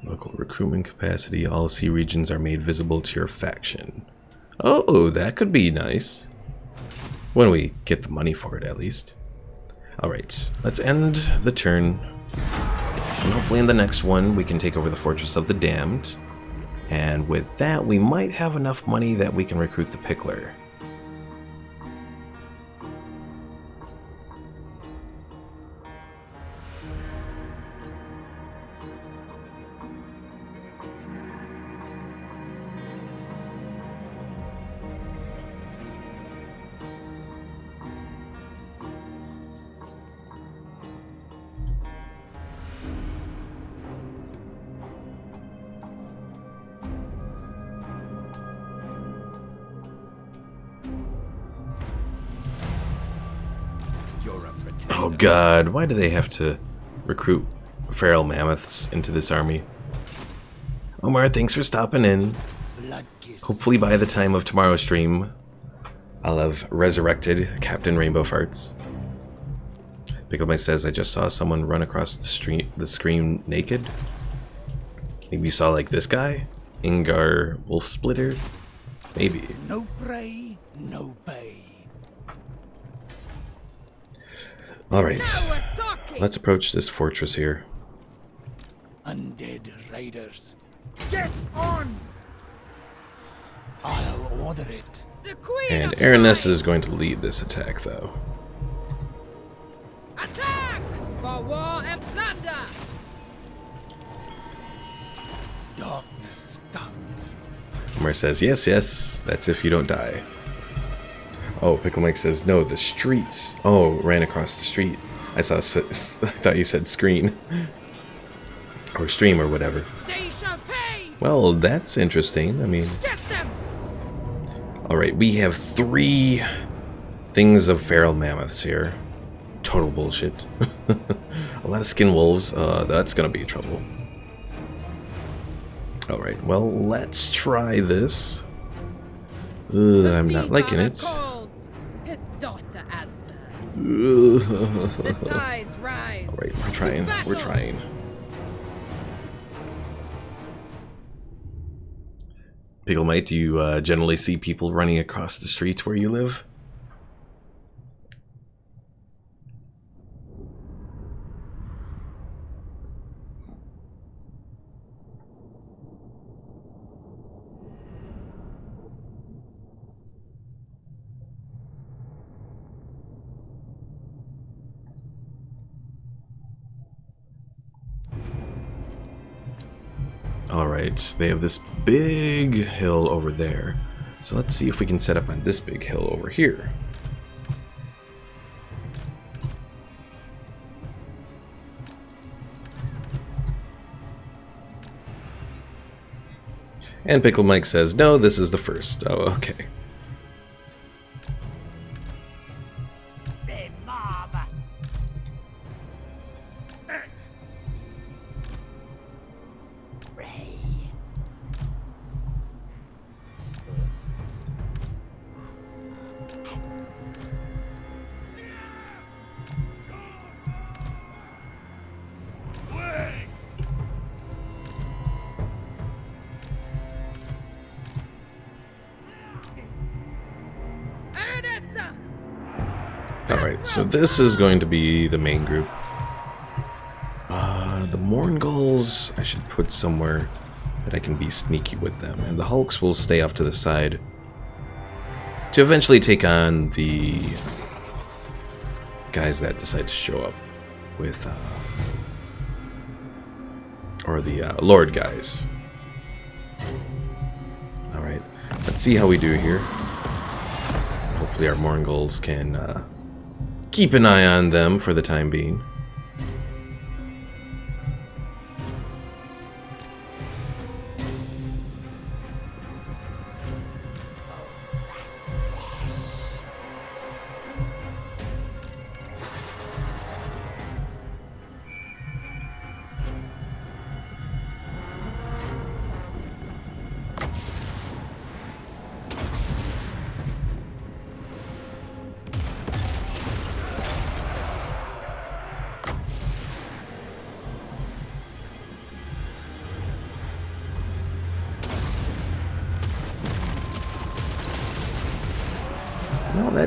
B: Local recruitment capacity. All sea regions are made visible to your faction. Oh, that could be nice. When we get the money for it, at least. Alright, let's end the turn. And hopefully in the next one, we can take over the Fortress of the Damned. And with that, we might have enough money that we can recruit the Pickler. Oh god, why do they have to recruit feral mammoths into this army? Omar, thanks for stopping in. Hopefully by the time of tomorrow's stream, I'll have resurrected Captain Rainbow Farts. Picklemite says, I just saw someone run across the screen naked. Maybe you saw like this guy? Ingar Wolf Splitter? Maybe.
C: No prey, no pay.
B: Alright, let's approach this fortress here.
C: Undead raiders.
A: Get on!
C: I'll order it.
A: The Queen
B: And
A: of
B: Aranessa
A: Fire!
B: is going to lead this attack, though.
A: Attack! For war and plunder!
C: Darkness comes.
B: Omar says, yes, yes, that's if you don't die. Oh, Pickle Mike says, no, the streets. Oh, ran across the street. I thought you said screen. Or stream or whatever.
A: They shall pay!
B: Well, that's interesting. I mean,
A: Get them!
B: alright, we have 3 things of feral mammoths here. Total bullshit. A lot of skin wolves. That's gonna be trouble. Alright, well, let's try this. I'm not liking it.
A: Calls. His daughter answers.
B: Alright,
A: The tides rise.
B: we're trying. We're trying. Picklemite, do you generally see people running across the streets where you live? Alright, they have this big hill over there. So let's see if we can set up on this big hill over here. And Pickle Mike says, no, this is the first. Oh, okay.
C: Dead mob. Ray.
A: Aranessa!
B: Alright, so this is going to be the main group. The Morngulls I should put somewhere that I can be sneaky with them. And the Hulks will stay off to the side to eventually take on the guys that decide to show up with, or the Lord guys. Alright, let's see how we do here. Hopefully our Morngulls can keep an eye on them for the time being.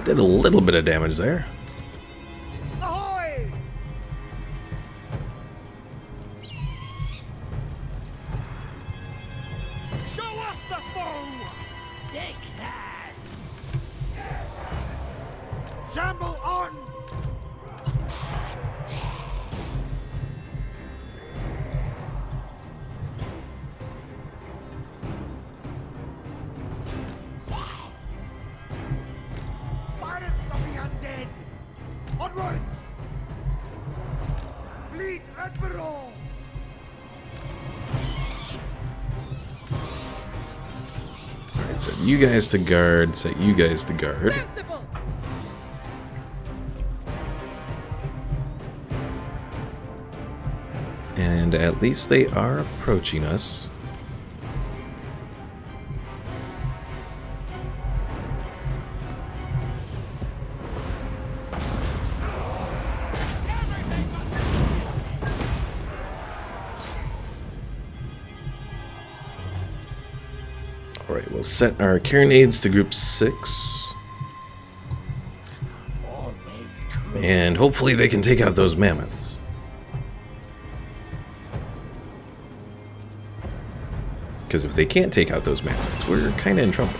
B: that did a little bit of damage there.
C: Ahoy! Show us the foe!
D: Take hands!
C: Shamble on! Pirates of the undead! Onwards! Fleet Admiral!
B: Alright, set you guys to guard, set you guys to guard.
A: Sensible!
B: And at least they are approaching us. Alright, we'll set our carronades to group 6. And hopefully they can take out those mammoths. Because if they can't take out those mammoths, we're kind of in trouble.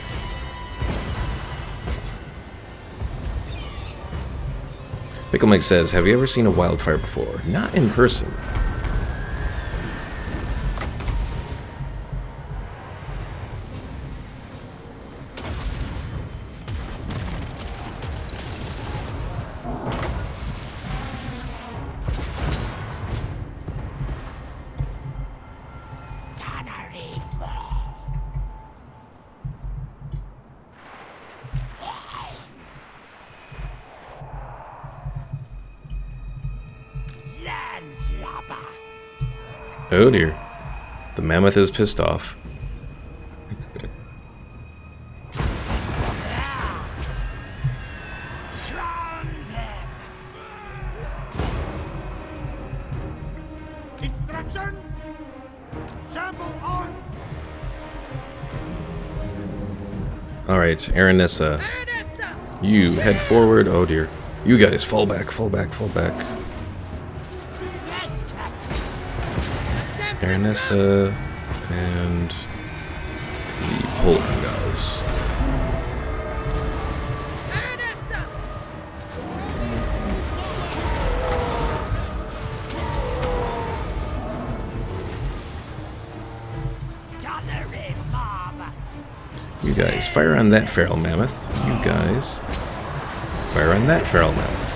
B: Pickle Mike says, have you ever seen a wildfire before? Not in person. Oh dear. The mammoth is pissed off.
C: Instructions! Shamble on!
B: Alright, Aranessa.
A: Aranessa!
B: You head forward. Oh dear. You guys, fall back, fall back, fall back. Aranessa and the Polar guys.
A: Aranessa!
B: You guys, fire on that feral mammoth. You guys, fire on that feral mammoth.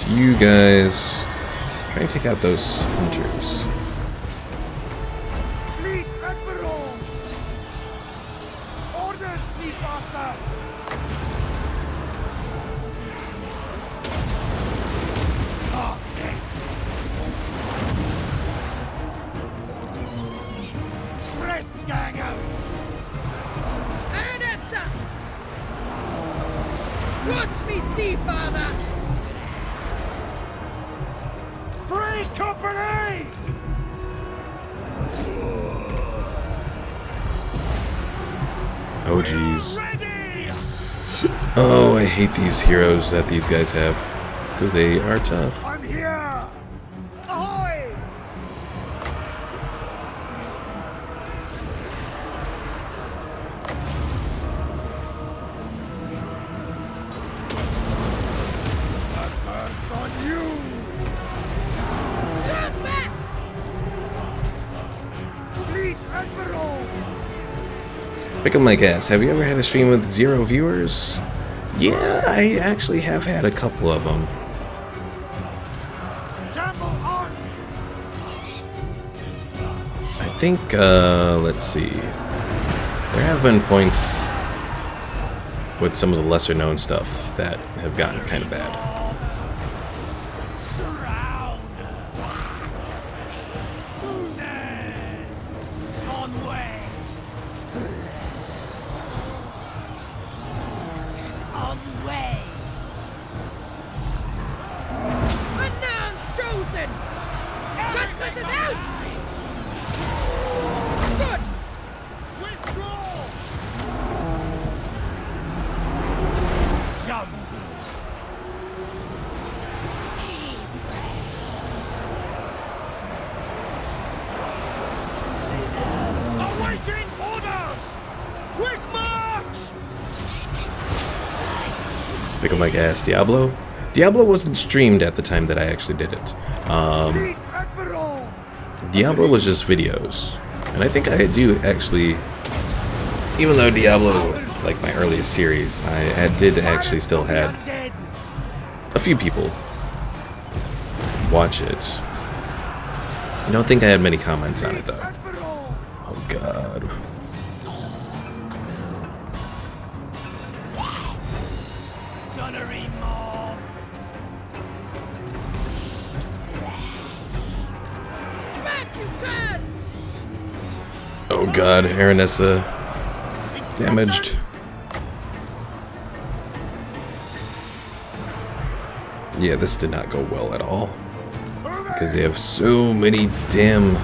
B: You guys try and take out those hunters.
C: Fleet Admiral! Orders, Fleet Master! Ah, thanks. Press gang out!
A: Aranessa! Watch me see, father!
C: Free company!
B: Oh geez. Oh, I hate these heroes that these guys have. Because they are tough.
C: I'm here! Ahoy! That curse on you! Fleet Admiral!
B: Pickle Mike asks, have you ever had a stream with 0 viewers? Yeah, I actually have had a couple of them. think, let's see. There have been points with some of the lesser known stuff that have gotten kind of bad. Pickle my gas. Diablo? Diablo wasn't streamed at the time that I actually did it. Diablo was just videos. And I think I do actually, even though Diablo was like my earliest series, I did actually still had a few people watch it. I don't think I had many comments on it though. Oh god. Oh god, Aranessa damaged. Yeah, this did not go well at all. Because they have so many damn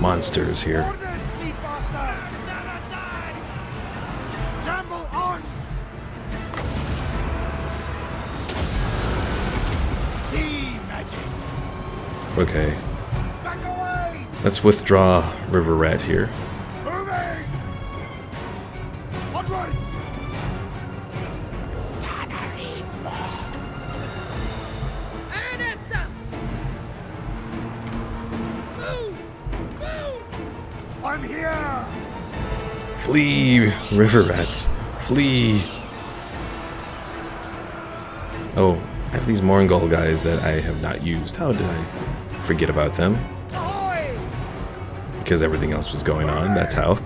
B: monsters here. Okay. Let's withdraw River Rat here.
C: I'm here.
B: Flee, River Rats. Flee. Oh, I have these Morngul guys that I have not used. How did I forget about them? Because everything else was going on, that's how.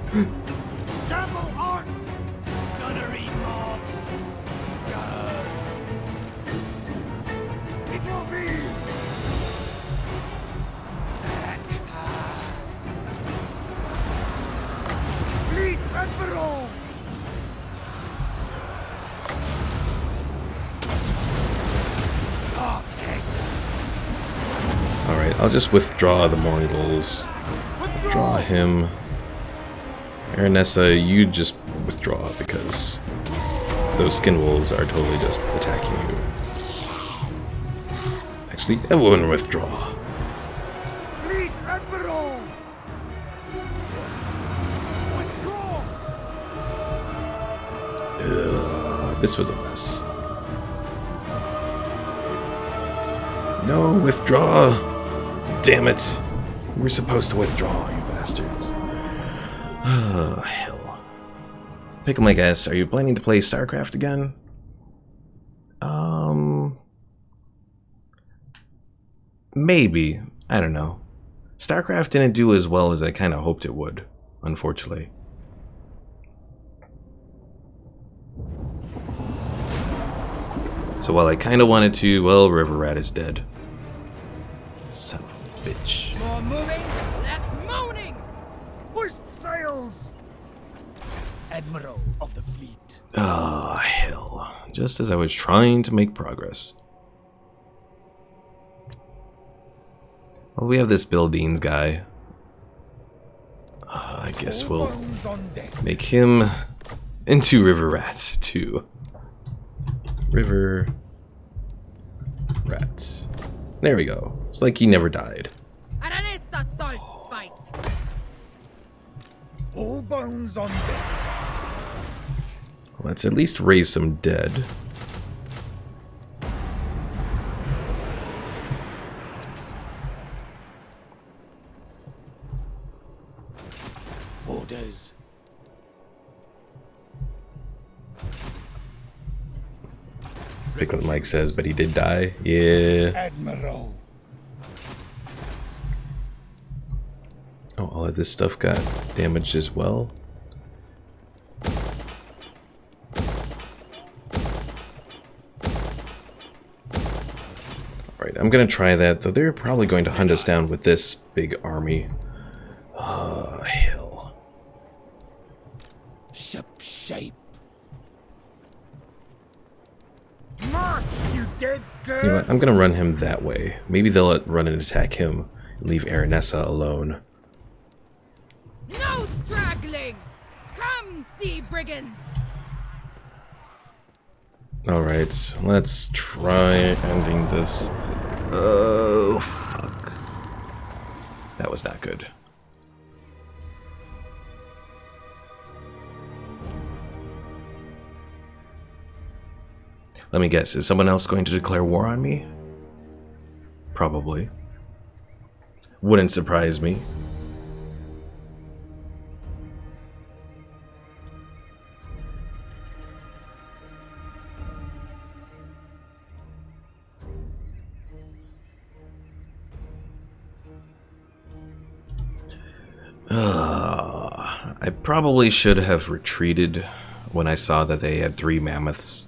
B: Alright, I'll just withdraw the Mongols. Draw him. Aranessa, you just withdraw because those skin wolves are totally just attacking you. Actually, everyone withdraw. Ugh, this was a mess. No, withdraw! Damn it! We're supposed to withdraw, you bastards. Oh, hell. Pickle my guess, are you planning to play StarCraft again? Maybe. I don't know. StarCraft didn't do as well as I kind of hoped it would, unfortunately. So while I kind of wanted to, well, River Rat is dead. Son of a bitch.
A: More moving, less moaning!
C: Hoist sails! Admiral of the fleet.
B: Oh, hell. Just as I was trying to make progress. Well, we have this Buildings guy. I guess we'll make him into River Rat, too. River Rat. There we go. It's like he never died.
A: Aranessa Saltspite.
C: All bones on deck.
B: Let's at least raise some dead.
C: Orders.
B: Pickle Mike says, but he did die. Yeah.
C: Admiral.
B: Oh, all of this stuff got damaged as well. Alright, I'm gonna try that, though they're probably going to hunt us down with this big army. Hell.
C: Ship shape. March, you dead girl!
B: You know what, I'm gonna run him that way. Maybe they'll run and attack him and leave Aranessa alone.
A: No straggling! Come, sea brigands!
B: Alright, let's try ending this. Oh, fuck. That was not good. Let me guess, is someone else going to declare war on me? Probably. Wouldn't surprise me. I probably should have retreated when I saw that they had 3 mammoths.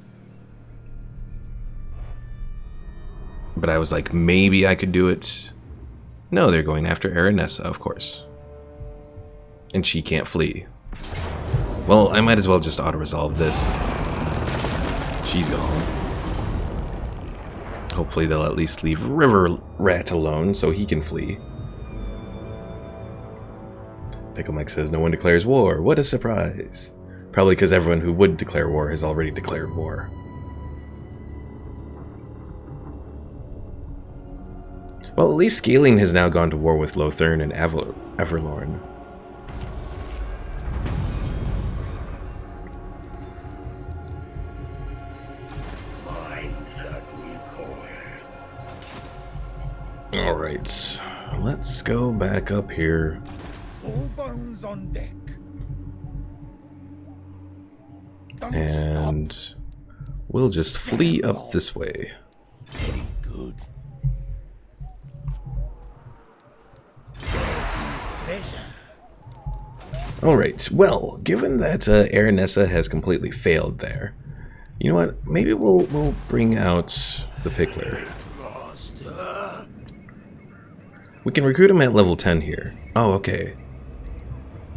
B: But I was like, maybe I could do it. No, they're going after Aranessa, of course. And she can't flee. Well, I might as well just auto-resolve this. She's gone. Hopefully they'll at least leave River Rat alone so he can flee. Pickle Mike says, no one declares war. What a surprise. Probably because everyone who would declare war has already declared war. Well, at least Scaling has now gone to war with Lothern and Everlorn. Alright, let's go back up here.
C: All bones on deck. Don't
B: And
C: stop.
B: we'll just flee up this way.
C: Very good. Pleasure.
B: Alright, well, given that Aranessa has completely failed there, you know what? Maybe we'll bring out the Pickler. We can recruit him at level 10 here. Oh, okay.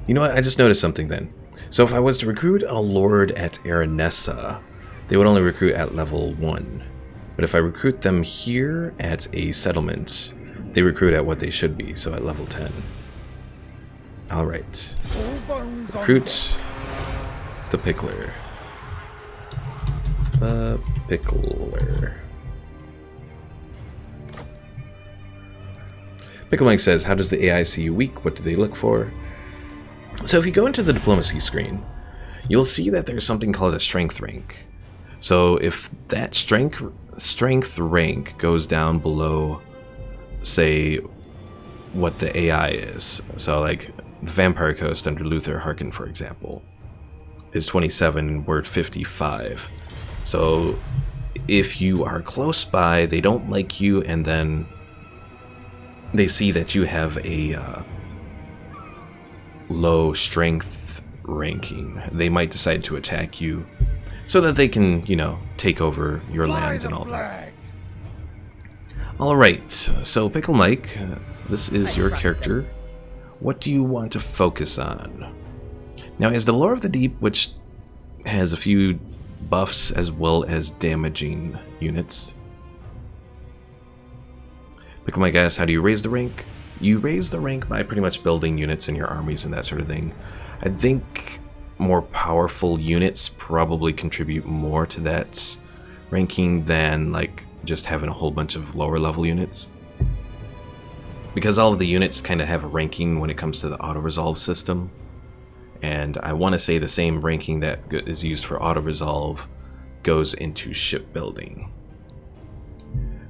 B: You know what? I just noticed something then. So if I was to recruit a Lord at Aranessa, they would only recruit at level 1. But if I recruit them here at a settlement, they recruit at what they should be, so at level 10. Alright.
C: All bones on
B: Recruit
C: deck.
B: the Pickler. The Pickler. Pickle Mike says, how does the AI see you weak? What do they look for? So if you go into the diplomacy screen, you'll see that there's something called a strength rank. So if that strength rank goes down below, say, what the AI is, so like the Vampire Coast under Luther Harkin, for example, is 27 and we're 55. So if you are close by, they don't like you, and then they see that you have a low strength ranking, they might decide to attack you so that they can, you know, take over your
C: Fly
B: lands
C: the
B: and all that.
C: flag.
B: Alright, so Pickle Mike, this is
A: I
B: your
A: trust
B: character. What do you want to focus on? Now, as the Lore of the Deep, which has a few buffs as well as damaging units, Pickle Mike asks, how do you raise the rank? You raise the rank by pretty much building units in your armies and that sort of thing. I think more powerful units probably contribute more to that ranking than like just having a whole bunch of lower level units. Because all of the units kind of have a ranking when it comes to the auto-resolve system. And I want to say the same ranking that is used for auto-resolve goes into shipbuilding.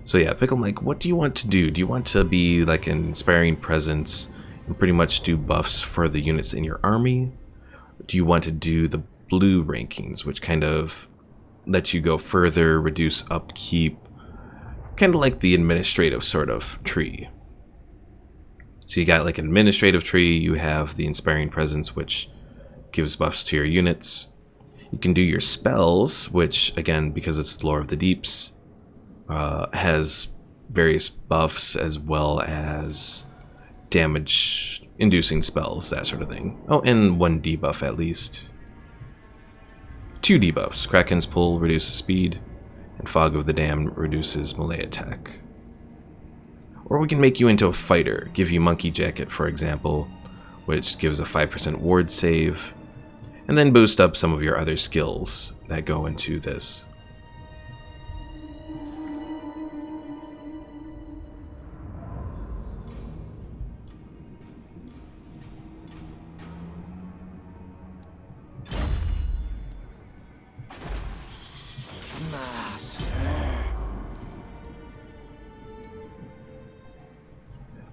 B: So yeah, Pickle Mike, what do you want to do? Do you want to be like an inspiring presence and pretty much do buffs for the units in your army? Do you want to do the blue rankings, which kind of let you go further, reduce upkeep, kind of like the administrative sort of tree? So you got like an administrative tree, you have the Inspiring Presence, which gives buffs to your units. You can do your spells, which, again, because it's the Lore of the Deeps, has various buffs as well as damage-inducing spells, that sort of thing. Oh, and 1 debuff at least. 2 debuffs. Kraken's Pull reduces speed, and Fog of the Damned reduces melee attack. Or we can make you into a fighter, give you Monkey Jacket, for example, which gives a 5% ward save, and then boost up some of your other skills that go into this.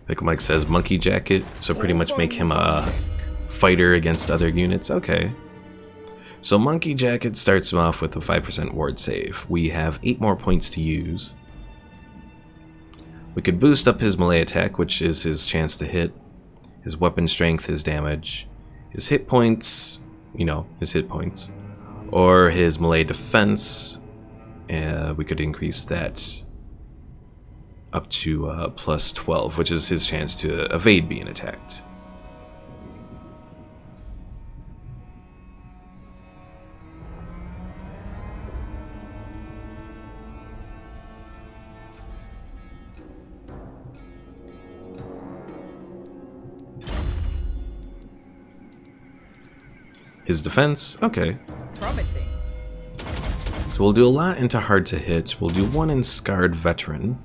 B: Like Mike says, Monkey Jacket, so pretty much make him a fighter against other units. Okay. So Monkey Jacket starts him off with a 5% ward save. We have 8 more points to use. We could boost up his melee attack, which is his chance to hit, his weapon strength, his damage, his hit points, you know, his hit points, or his melee defense. We could increase that up to plus 12, which is his chance to evade being attacked. His defense, okay.
A: Promising.
B: So we'll do a lot into hard to hit. We'll do 1 in Scarred Veteran.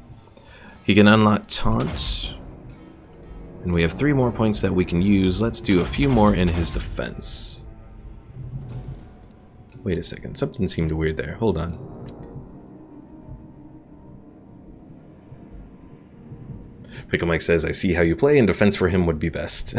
B: He can unlock Taunt, and we have 3 more points that we can use. Let's do a few more in his defense. Wait a second, something seemed weird there. Hold on. Pickle Mike says, I see how you play, and defense for him would be best.